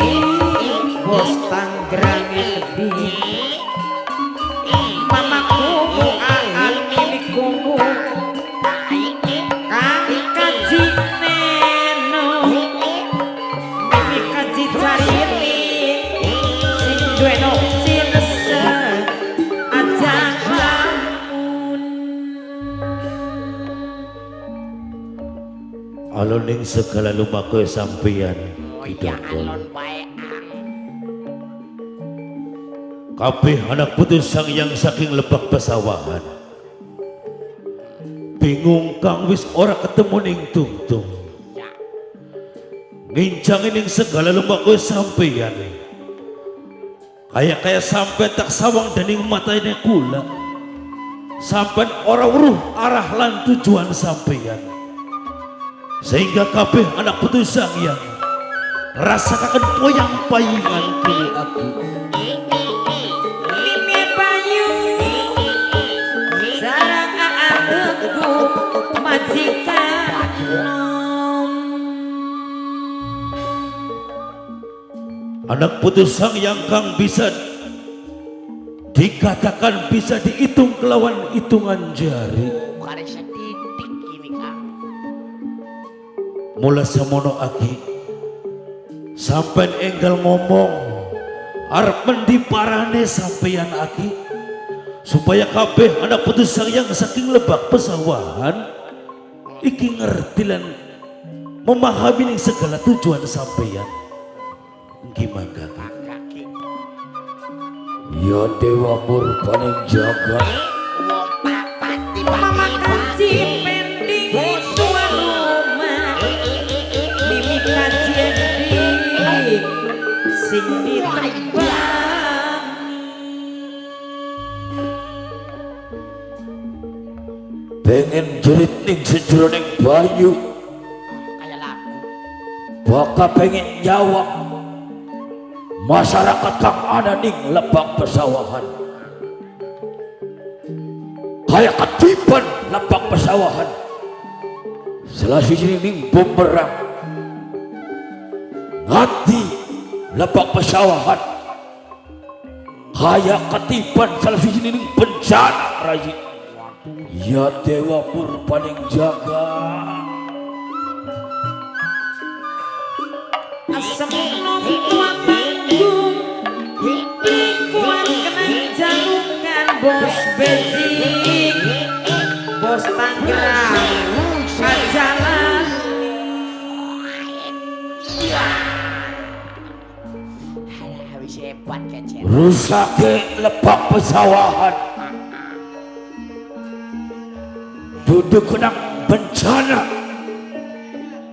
Bos Tangerang Edi Mama Kumu Aan Mimi Kumu Kang Kaji Neno Mimi Kaji Carini Sing Dueno Cinese Aja lamun Alon ning segala lumaku sampeyan ya alon bae kabeh anak putus sang yang saking Lebak Pesawahan bingung kang wis ora ketemu ning tungtung ngincangin ning segala lumaku sampeyan kaya sampai tak sawang dening matane kula sampai ora weruh arah lan tujuan sampeyan sehingga kabeh anak putus sang yang rasakan poyang payungan kini aku Mimi Bayu sareng aadegu majikan anak putus sang yang kang bisa dikatakan bisa dihitung kelawan hitungan jari bukan setitik ini kang mula semono aki sampai enggal ngomong arep mendi parane sampeyan aki supaya kabeh anak putus sang yang saking Lebak Pesawahan iki ngerti lan memahami ning segala tujuan sampeyan gimana kaki ya dewa purbaning jagat wong papat di Mama Kaji pending tuan rumah Mimi Kaji Edi sing ditembang pengen jerit ning sejroning banyu kayak lagu baka pengen jawab masyarakat kang ada ning Lebak Pesawahan kayak ketiban Lebak Pesawahan salah siji ning bumerang nganti lebak pesawahan kaya ketiban salah siji ning bencana rayi. Ya Dewa Purbaning jaga Asam tua tanggung kuat kena jalungan bos bejing bos Tangerang jalan Habis hebat kecil. rusake lebak pesawahan duduk kena bencana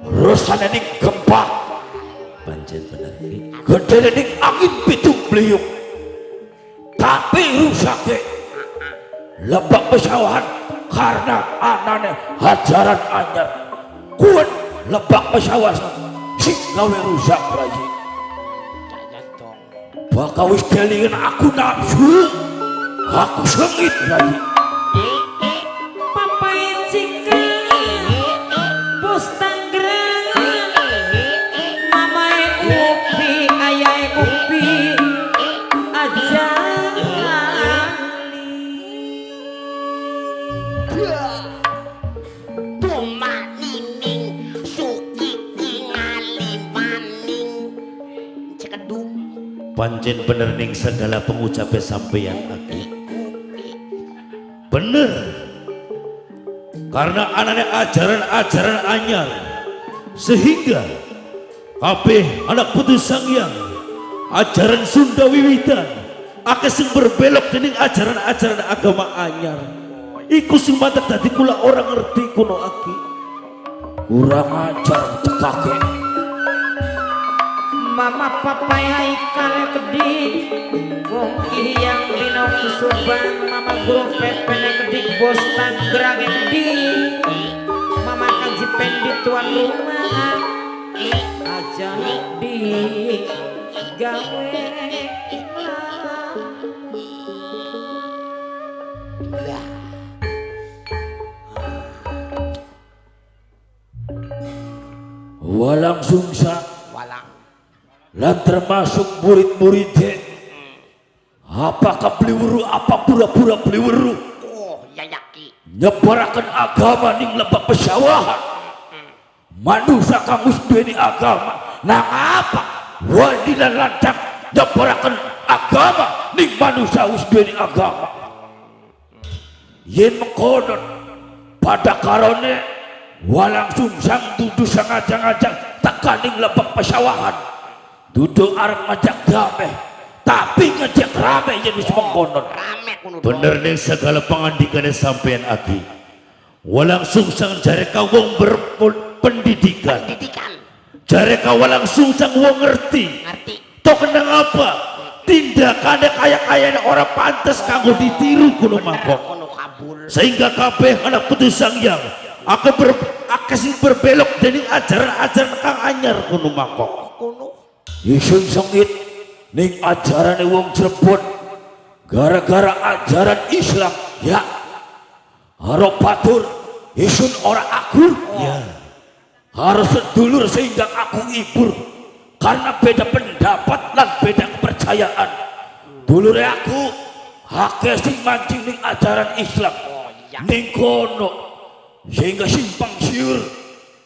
rusane ning gempa pancen bener gede ning angin pitung beliung tapi rusake lebak pesawahan karena anane hajaran anyar kuat lebak pesawahan sing gawe rusak rayi. Jangan dong. Bakal wis kelingan aku nafsu aku sengit rayi. papai cikan bos Tangerang mamae upi ayae upi aja Tumak nining suki tingali maning cekeduk Pancen bener ning segala pengucape sampeyan aki bener karena anane ajaran-ajaran anyar sehingga kabeh anak putu sangyang ajaran Sunda wiwitan akeh sing berbelok dening ajaran-ajaran agama anyar iku sing mantep dadi kula orang ngerti kuno aki kurang ajar cekake mama papai haikal kedi wong yang dino kusuban mama guru pepene kedi bos Tangerang kedi mama kaji pendi tuan rumah aja di gawe walang sungsa walang lan termasuk murid-muridnya apakah beliweru apa pura-pura beliweru yayaki nyebarakan agama ning lebak pesawahan manusia kang wis duweni agama nang apa wadi lan lantak nyebarakan agama ning manusia wis duweni agama yen mengkonon pada karone walang sungsang dudu sangajang-ajang tekaning lebak pesawahan duduk arep ngajak damai tapi ngajak rame yen wis mengkonon rame kuno bener ning segala pangandikane sampean aki walang sungsang jare ka wong berpendidikan didikan jare ka walang sungsang wong ngerti ngerti tok kenang apa tindakannya kaya-kayane ora pantes kanggo ditiru kuno mangkok kuno kabul sehingga kabeh anak putus sangyang akeh sing berbelok dening ajaran-ajaran kang anyar kuno mangkok kuno isun sengit ning ajarane wong Cirebon gara-gara ajaran Islam ya harap batur isun ora akur ya harus sedulur sehingga aku ibur karena beda pendapat dan beda kepercayaan dulure aku akeh sing mancing ning ajaran Islam ning kono sehingga simpang siur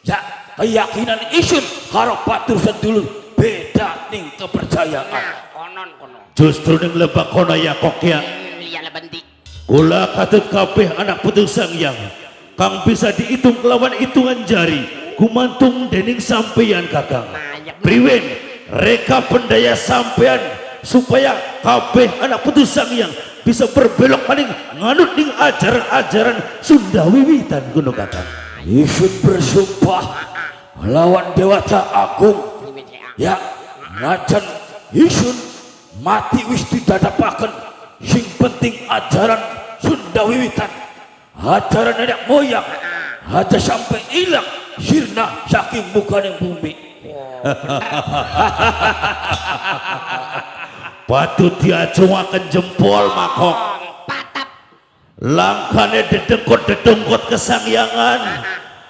ya keyakinan isun harap batur sedulur beda ning kepercayaan konon kono justru ning lebak kono ya kok ya iya lebenti kula katut kabeh anak putus sangyang kang bisa dihitung kelawan hitungan jari gumantung dening sampeyan kakang priwen reka pendaya sampeyan supaya kabeh anak putus sangyang bisa berbelok paling nganut ning ajaran-ajaran Sunda wiwitan kuno kakang isun bersumpah lawan Dewata Agung ya najan isun mati wis didadapaken sing penting ajaran Sunda wiwitan ajaran nenek moyang aja sampai hilang sirna saking bukaning bumi patut diacungaken jempol makok patap langkane dedengkot kesangyangan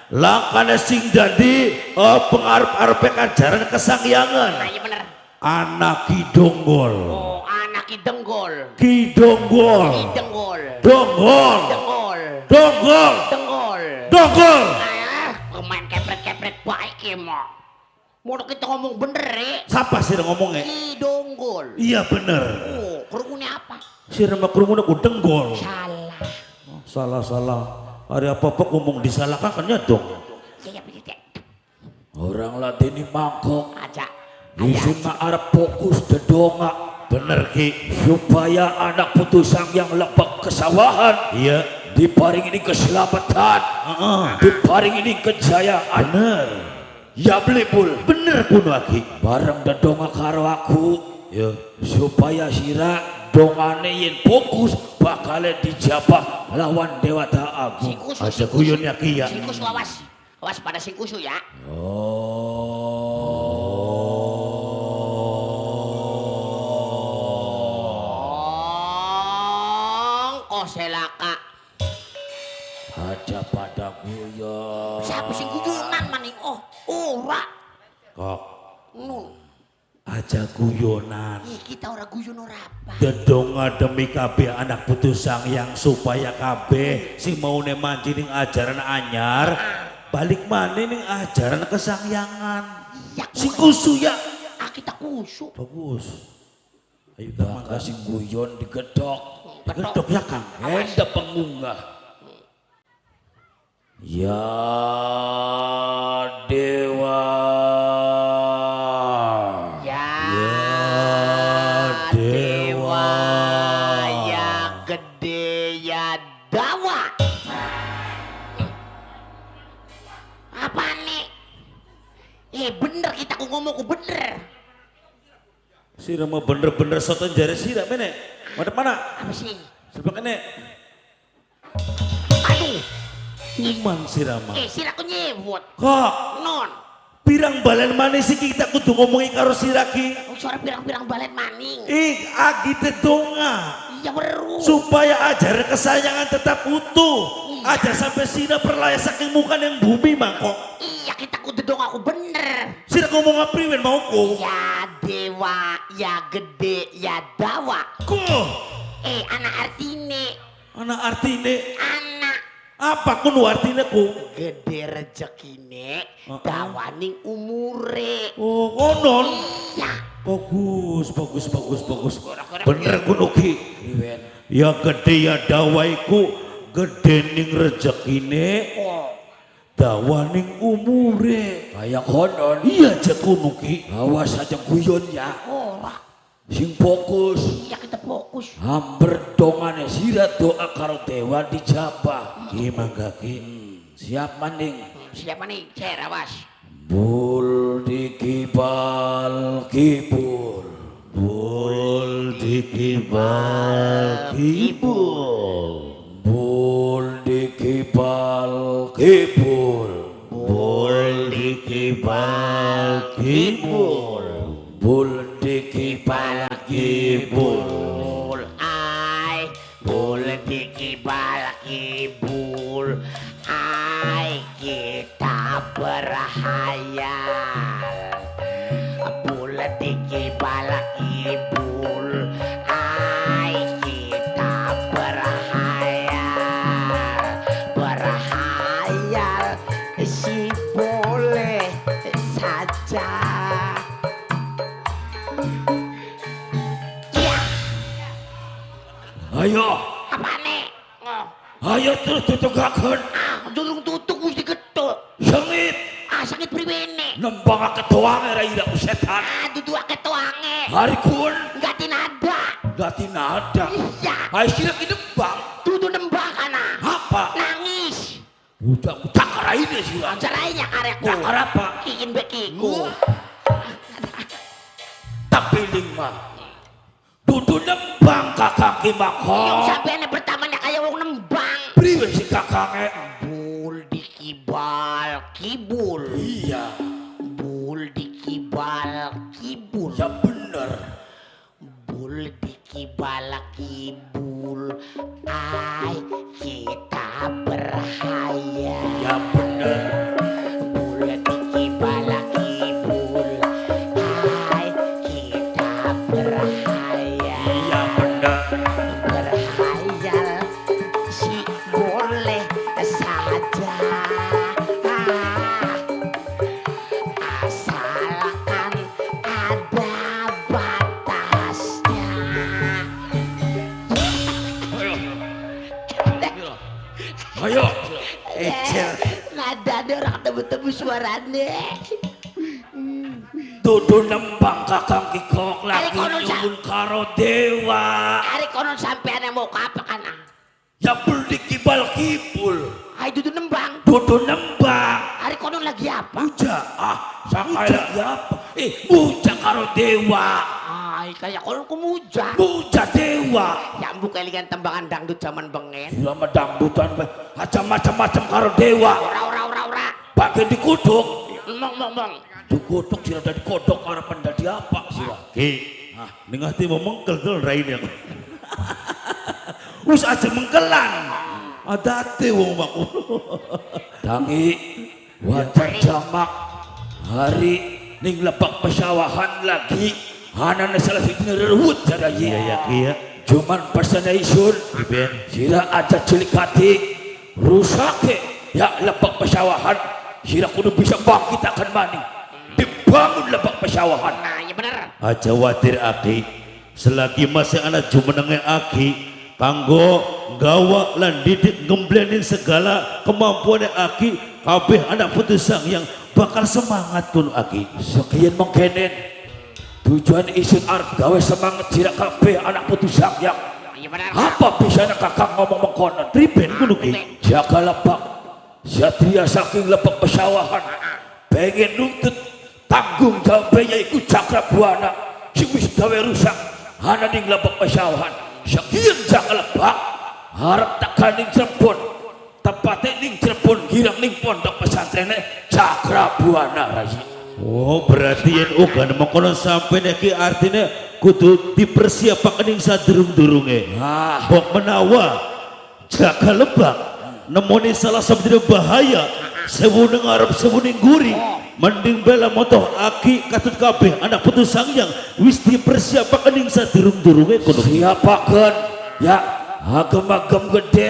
langkane sing dadi pengarep-arepe ajaran kesangyangan iya bener anak Kidonggol. Oh, anak Kidenggol. Kidonggol. Kidenggol. Donggol. Denggol. Donggol. Denggol. Donggol. Pemain kepret-kepret baik ya, Mak. Mau kita ngomong bener ya? Siapa sih ngomongnya? Kidonggol. Iya bener. Oh, kerumunnya apa? Si remak kerumunan ku denggol. Salah. Salah. Hari apa-apa ngomong disalahkan kan ya dong. Ya. Orang latini mangkok. Aja. Isun arep fokus dedonga. Bener Ki. Supaya anak putusang yang lebak kesawahan. Iya. Diparing ini keselamatan. Diparing ini kejayaan. Bener. Ya belibul. Bener kuno Ki. Bareng dedonga karo aku. Ya. Supaya sira dongane yen fokus bakal dijabah lawan Dewata Agung. Aja guyon ya Ki ya. Singkusu awas. Awas pada singkusu ya. Oh, selaka. Aja pada guyon. Siapa sing guyonan maning? Oh, ora. Kok Nun. aja guyonan. Kita ora guyon ora apa. Dedonga demi kabeh anak putusang yang supaya kabeh sing maune manci ning ajaran anyar balik maneh ning ajaran kesangyangan. Iya, Sing kusu ya. kita kusuk. Bagus. Ayo kita kasih guyon digedok. Gedok. Digedok ya Kang. Enda pengunggah. Ya Dewa. Ya, Dewa. ya gede ya dawa. Apa nih? Bener kita ku ngomong ku bener. Sira mau bener-bener soto jare sira mene. Madep mana? Apa sih? Sebab kene Aduh, iman sira mah. sira ku nyebut. Kok Non, pirang balen manis iki kita kudu ngomongi karo sira ki. suara pirang-pirang balet maning. Agi dedonga Iya beru. supaya ajar kesayangan tetap utuh. Aja sampai sira perlaya saking mukan yang bumi mangkok. Iya kita ku dedong aku bener. Sira ngomong apriwen mauku. Ya dewa, ya gede, ya dawa. Kok Anak artine. anak artine Anak apa kuno artine ku? gede rezekine, dawaning umure. Oh konon. Ya, Bagus. Kora-kora Bener kuno ki. Ya gede ya dawaiku gede ning rezekine, oh, dawaning umure. Kayak konon, Iya aja kuno ki. awas aja guyon ya. ora. Sing fokus, Iya kita fokus. hampir dongane sira doa karo dewa dijabah. Gimana ki? Siap maning. Siapa nih? Cerawas. Bul dikibal kibul. Bul dikibal kibul. Bul dikibal kibul. Bul dikibal kibul. Bul dikibal kibul. Bul ai, bul dikibal kibul. Ai kita berhayal. Bul dikibal kibul. Ai kita berhayal. Berhayal si boleh saja. Ya, Ayo, apa nih? Oh. ayo terus tutugaken. Durung tutuk mesti gedok. Sengit, Sakit pribene. nembang ketuange ra ira setan. Dudu akeh toange. Hari kun, Gati nada. gati nada. Iya. Ayo sila kinembang. Dudu nembah kana. Apa? Nangis. Udah aku cakar ini sila. Caranya karyaku. Cakar apa? Kikin bekiku. Tapi lima. Dudu nembang kakang Yung kimako. sabihan na pertamanya kaya wong nembang. Priwe si kakange. Bul dikibal kibul. Iya, Bul dikibal kibul. ya bener. Bul dikibal kibul. Ay kita berhayal. Ya bener. Bul dikibal kibul. Ay kita suarane. Dudu nembang kakang kikok lagi Ari kono, Cak. nyuwun karo dewa. Hari kono sampean mau apa kana? Ya beli kibal-kibul. Ay dudu nembang. Dudu nembang. Hari kono lagi apa? Muja. Sakay lagi apa? Muja karo dewa. Ay kayak kono kumuja. Muja dewa. Ya ambu kelingan tembangan dangdut zaman bengen. Gila medangdutan aja macam-macam karo dewa. Ora. Bagian dikutuk. Mong. Dikutuk sira dari kodok karo pendadi apa sira? Ki, ning ati mau mengkel tuh raine. Wis aja mengkelan. Adate wong maku. Tangi wajar jamak hari ning lebak pesawahan lagi anane salah siji rewut jarayi. Iya ya Ki ya. Cuman pesane isun Ben. sira aja cilik hati rusake ya lebak pesawahan sira kudu bisa bangkit akan maning dibangun lebak pesawahan. Nah, ya bener. Aja watir Aki. Selagi masih anak jumenenge Aki kanggo gawa lan didik ngemblenin segala kemampuan Aki kabeh anak putus sang yang bakal semangat kun Aki. Sekian mengkenen tujuan isun arep gawe semangat sira kabeh anak putus sang yang Ya bener. apa bisa kakak ngomong mengkonon Triben kudu Ki. jaga lebak satria saking lebak pesawahan pengen nuntut tanggung jawabnya iku Cakrabuana sing wis gawe rusak ana ning lebak pesawahan sekian jaga lebak harap tekan ning Cirebon tepatnya ning Cirebon girang ning pondok pesantrennya Cakrabuana Rayi. Oh berarti yen uga mengkono sampai iki artinya kudu dipersiapkan ning sadurung-durunge. Bok menawa jaga lebak nemoni salah sabdina bahaya sewu ning arep sewu ning guri mending bela motoh Aki katut kabeh anak putus sangyang wis dipersiapkan ning sadurung-durunge kono. Siapakan ya agem-agem gede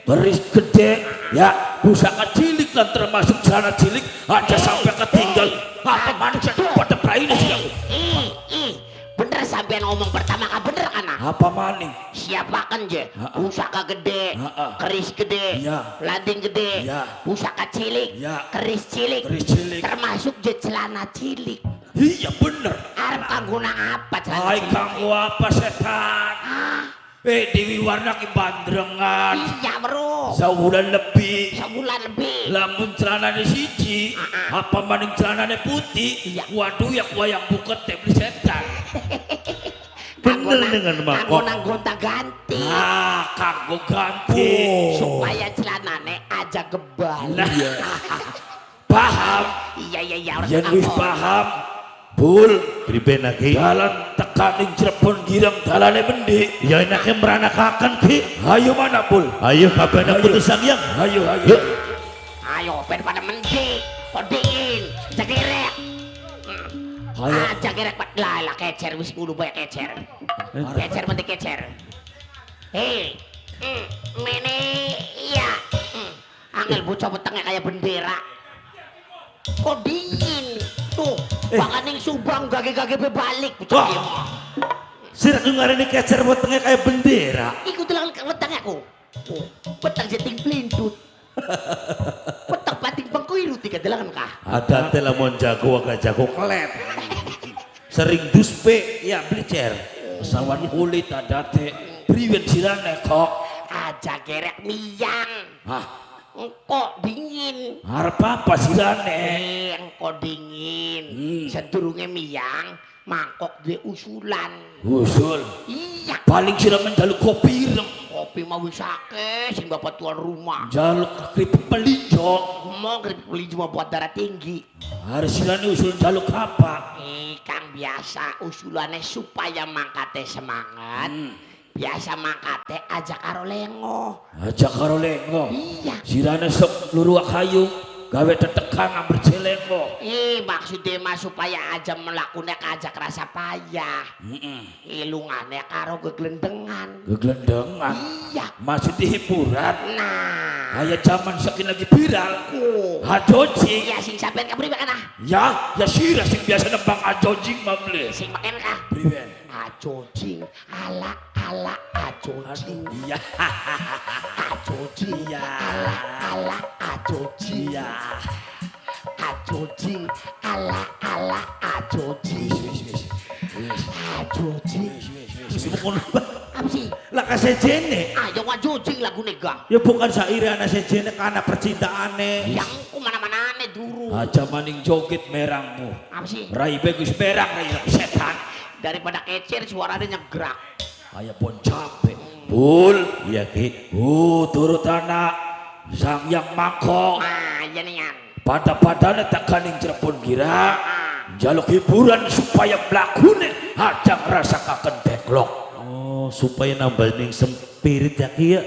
beris gede ya pusaka cilik dan termasuk celana cilik aja sampai ketinggal apa manusia pada praine sih Bener sampean ngomong pertama kan bener kana? apa maning Siapakan je? Pusaka gede, keris gede, Iya. lading gede, Iya. pusaka cilik, Iya. keris cilik, termasuk je celana cilik. iya bener Arep kanggo nang apa celana hai cilik? kanggo apa setan Dewi Warna ki bandrengan Iya bro, sebulan lebih sebulan lebih. lamun celanane siji apa maning celanane putih Iya. waduh ya wayang buket beli setan Bener dengan Kanggo makok. nang gonta ganti. kanggo ganti Supaya celanane aja gebal. nah paham Iya, harus yen wis kanggo. paham bul Triben Aki. dalan tekaning Cirebon girang dalane mendi Ya enake meranakaken Ki. ayo mana bul Ayo kabeh anak putus sangyang. ayo Yuk. Ayo, pada mendi, podingin, jagerek. Ayo. Jagerek pat lah kecer wis kudu bae kecer. Kecer menti kecer. Hei, mene iya. Angel bocah wetenge kayak bendera. Kok dingin? Tuh, bakaning Subang gage-gage bebalik bocah Wah. dia. Sira ku ngarani kecer wetenge kayak bendera. Iku telang wetenge aku. Oh, petang jeting plindut. Petang pating pengkuiru tiga delangan kah? Ada lamun jago agak jago kelet. Sering duspe ya blicer. sawan kulit adate priwen silane kok Aja gerek miyang. Engkau dingin. arep apa silane Engkau dingin. Sedurunge miyang, mangkok duwe usulan. usul Iya, paling sira menjaluk kopi ireng kopi mau wis akeh sing bapak tuan rumah. jaluk keripik pelinjo Mau keripik beli cuma buat darah tinggi. harus silane usul jaluk apa Kang biasa usulannya supaya mangkate semangat. Biasa mangkate aja karo lengo. aja karo lengo Iya. silane sok luru kayu gawe tetekan ngamber celengo Maksudnya mah supaya aja melakukan ajak rasa payah. Ilungane karo geglendengan. geglendengan Iya. maksud hiburan Nah. kayak zaman saking lagi viral Oh. hajoji Iya sing sampean ka priwe kana? ya sira sing biasa nembang ajojing mamle Sing makan ka? priwen Ajojing, ala ajojing. iya Ajojing, Iya. ala ajojing. iya Ajoji, ala ajoji. Ajoji. Apa sih? Lah kasejene. Ayo ajoji lagu nega. Ya bukan saire ana sejene karena percintaane. Yang kemana-mana ane dulu. Aja maning joget merangmu. Apa sih? Rai bagus merang, rai setan. Daripada kecer suaranya nyegrak. Ayah pun capek. Bul. Iya Ki. Turut anak sang yang mangkok. Iya nih. Pada-padanya tak kaning Cirebon gira. Jaluk hiburan supaya melakukan ajang rasa kaken deklok. Oh, supaya nambah ning spirit ya Ki ya.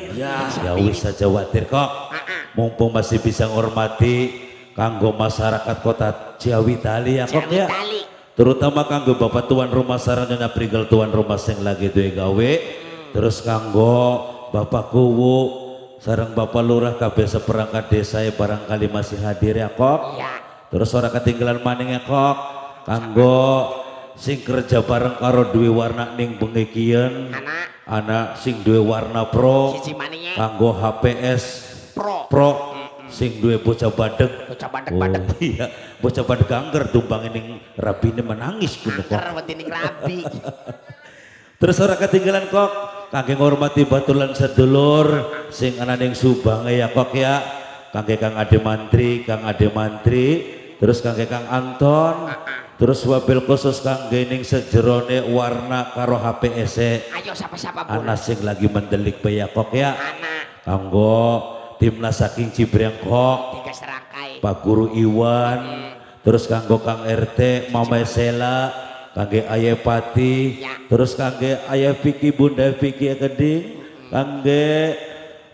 Ya wis aja khawatir kok. Mumpung masih bisa ngormati kanggo masyarakat kota Ciawi Tali ya kok ya. Terutama kanggo Bapak tuan rumah sarana prigel tuan rumah sing lagi duwe gawe. Terus kanggo Bapak Kuwu sareng Bapak Lurah kabeh seperangkat desa barangkali masih hadir ya kok. Terus ora ketinggalan maning ya kok kanggo sing kerja bareng karo duwe warna ning bengi kiyen anak sing duwe warna pro kanggo HPS pro sing duwe bocah badeg iya bocah badeg angger tumbang ning rabine menangis kuno kok rabi. Terus ora ketinggalan kok kangge ngormati batulan sedulur sing ana ning Subang ya kok ya kangge Kang Ade Mantri terus kangge Kang Anton terus wabil khusus kangge ning sejerone warna karo HPS Ayo siapa-siapa ana sing lagi mendelik ya kok ya kanggo timnas saking Cibrengkok Pak Guru Iwan terus kanggo Kang RT Mama Sela kangge Ayah Pati terus kangge Ayah Vicky Bunda Vicky Keding kangge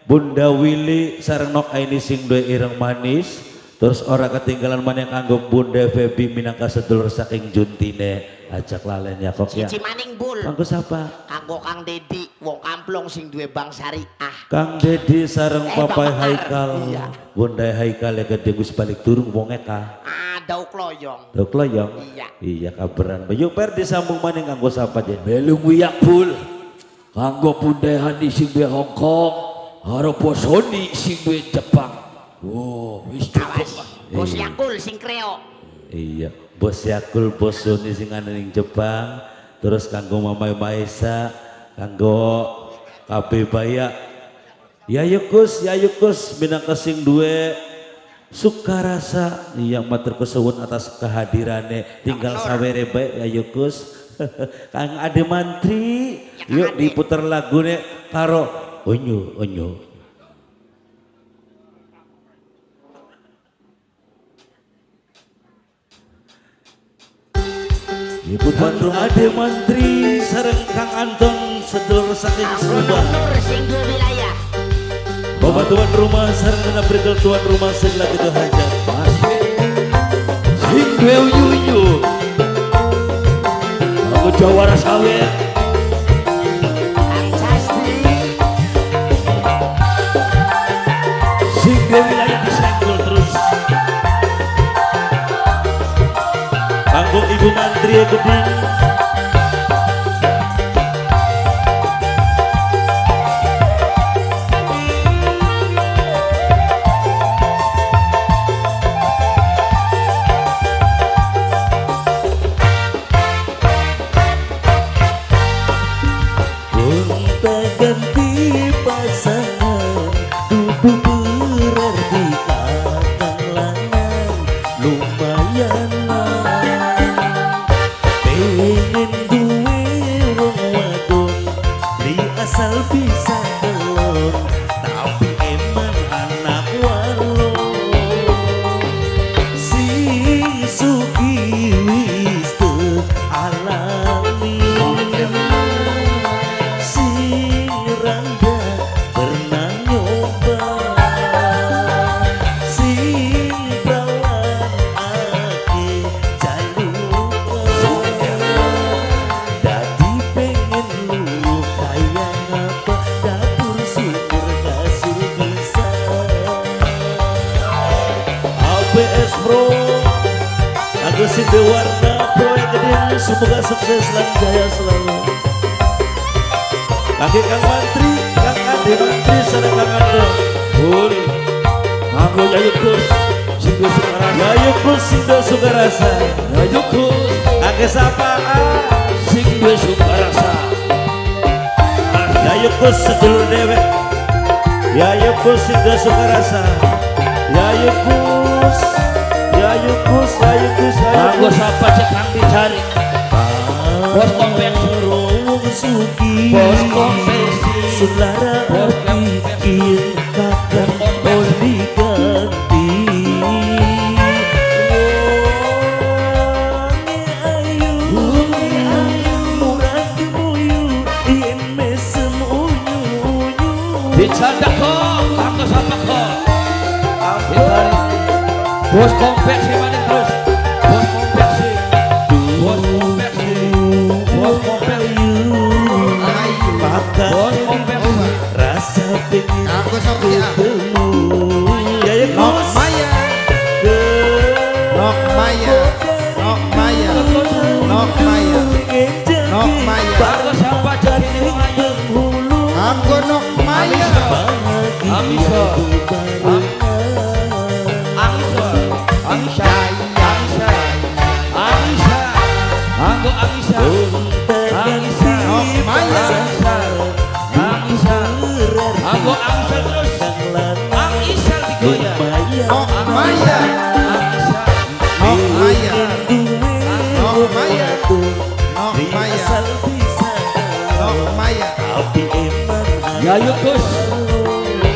Bunda Willy sareng nok aini sing duwe ireng manis terus ora ketinggalan maneh kanggo Bunda Febi minangka sedulur saking Juntine ajak lalen ya kok ya. Cici maning bul. Kanggo sapa? Kanggo Kang Dedi wong kamplong sing duwe bank syariah. Kang Dedi sareng Papai Bapak Haikal. Iya. Bunda Haikal ya gede wis balik turun wong eka. Dauk loyong. Dauk loyong. Iya. Iya kabaran. Yuk per disambung maning kanggo sapa jen. Belum wiyak bul. Kanggo Bunda Hani sing duwe Hong Kong. Haro Bosoni sing duwe Jepang. Wis cukup. Bos Yakul sing kreo. Iya, Bos Yakul, Bos Soni sing ana ning Jepang. Terus kanggo Mama Maesa, kanggo KB Baya. Ya Yukus minangka sing duwe sukarasa iya matur kesuwun atas kehadirannya tinggal sawere bae ya Yukus. Kang Ade Mantri yuk diputar lagune karo onyo. Kang Ade Mantri sareng Kang Anton sedulur saking Subang. wilayah. Bapak tuan rumah sareng prigel tuan rumah sing lagi tuh hajat. Sing duwe uyu-uyu. Aku jawara sawe. Sing duwe wilayah disenggol terus. Kanggo Ibu Mantri Keding. Gonta ganti pasangan tubuh berarti kakang lanang lumayan pengen duwe wong wadon di asal bisa telon tapi eman anak walon sing sugi wis alami sing randa pernah nyoba sing perawan ake jalur dadi pengen lu kaya ngapa dapur sumur hasil bisa ABS Pro aku sing warna proyek gede semoga sukses dan jaya selalu kaki Kang Mantri Kang Ade Mantri sareng Kang Ando Bul. Kanggo Yayukus sing duwe sukarasa. Yayu Kus sing duwe sukarasa. Yayu Kus Ake sapaan sing duwe sukarasa. Yayu Kus sedulur dewek. Yayu Kus sing duwe sukarasa. Yayu Kus, Yayu Kus, Yayu Kus, Anggo sapa cek kang dicari. Bos konversi. Rowong suki. Bos konversi. Sulara Bos bikin kakak bos diganti. Wonge ayu, murah kemuyu, yen mesem unyu-unyu. Dicanda kok, anggo sapa kok. Dicari. Bos konversi mana terus? Bos konversi. Bos konversi. Bos konversi. Maka Bos konversi. rasa pengen Aku sampai ketemu. Yayu Nok Kus Maya, Nok Maya, Nok Maya, Nok Maya, Nok Maya. Anggo sapa jadi ayu. Aku Nok Maya. Amisa. Angisa. Angisa. Angisa. Angisa. Anggo Angisa. Angisa. Nok Maya. Angisa. Angisa. Anggo Angisa terus. Angisa digoyang. Nok Maya, Angisa. Nok Maya, Nok Maya, Nok Maya, Nok Maya. Yayu Kus.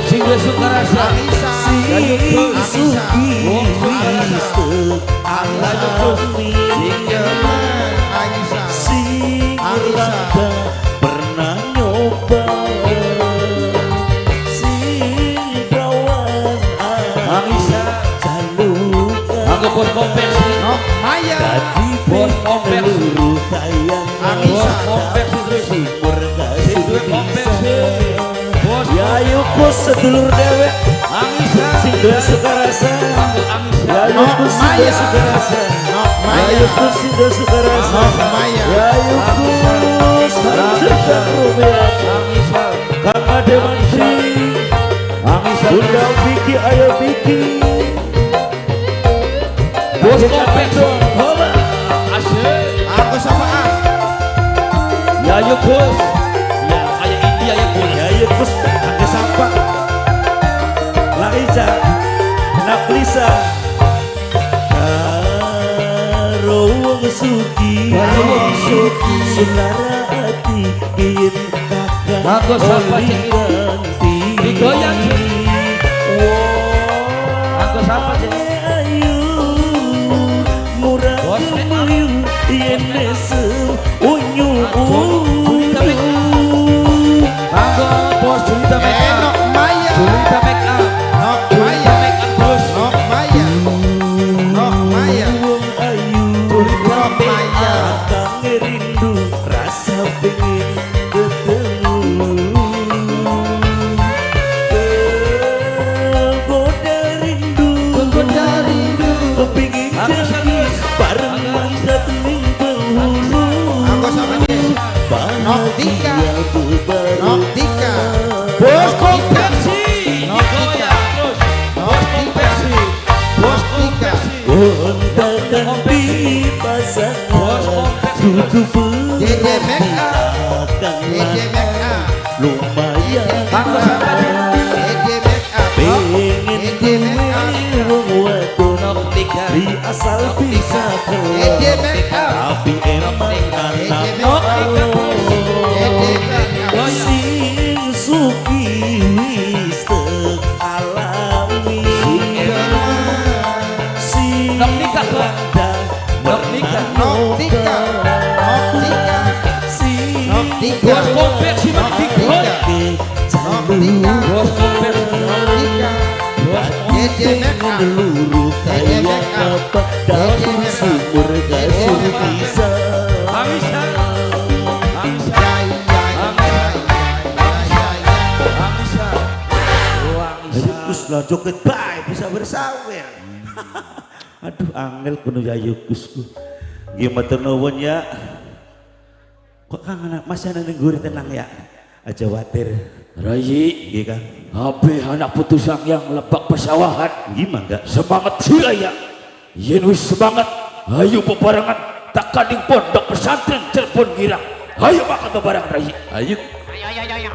Sing duwe sukarasa. Anissa, Yayu Kus. Anissa, Wong sukarasa. Yayu Kus. Jangan Anissa, Anissa. Pernah nyoba sing perawan Angisa. jalukan Anggo bos konversi. Nok Maya, tadi Bos konversi. peluru sayang Anissa. Bos konversi terus. sumber Sing duwe konversi. Bos Yayu Kus sedulur dewek Angisa. sing duwe sukarasa. Anggo Angisa. Yayu Kus sing duwe sukarasa. Nok Maya, Yayu Kus sing duwe sukarasa. Nok Maya. Yayu Kus harusnya rupiah. Angisa. Kang Ade Mantri Angisa. Bunda Vicky ayo Vicky Bos konversi. Hola Asyik. Aku sama A. Yayu Kus. Ya kayak India ya Kus. Yayu Kus Ake Sampak Laiza Naklisa Karo wong suki Karo wong suki. Sulara hati yen kakak Bagus, apa cek itu? ganti Digoyang, Cik. Anggo sapa cek? ayu murah Bos, kemuyu yen mesem unyu Julita Anggo bos Julita make up. Nok Maya, Julita make up. Nok Julita Maya, make up terus. Nok Maya, Nok Maya, wong ayu Nok Maya. Akang rindu rasa pengen ketemu Kegoda rindu Kegoda rindu. Kepingin Aku jadi serius. bareng Aku mangsa tening penghulu Aku sama dia. Nok Tika. Bahagia bebareng Nok Tika. Bos Nok konversi. Nok Digoyang terus. Bos konversi. Bos Tika. Gontakan di pasangan Suku Dede make up. akan Dede make up. lumayan Anggo sapa cek? Dede make up. pengen Dede make up. duwe wong wadon Nok Tika. di asal bisa Dede keluar make up. tapi emang anak Nok Tika terus. Dede make up. Goyang. sing suki wis tek alami sing Nok Tika, Kak. landang Nok Tika. Nok Tika. Nok Tika. sing Nok Tika. Bos konversi Nok digoyang. Tika. Nok Tika. Bos konversi. Nok Tika. Bos Dede make up. Melulu kayak apa dalam sumur gasur bisa Angisa. Angisa. Ya, ya, ya, ya, ya, ya. Angisa. Oh, Angisa. Kus lah joget baik bisa bersawer. Aduh angel kuno Yayu Kusku. Gimana nuwun ya? Kok kangen masih ana ning guri tenang ya? Aja watir. Rai, Iya kan? abe anak putus yang lebak pesawahan. Gimana? Semangat siraya. Yen wis semangat, ayo bebarengan tak kading pondok pesantren Cirebon Girang. Ayo makan bebarengan Rai. Ayo. Ayo. Ayo.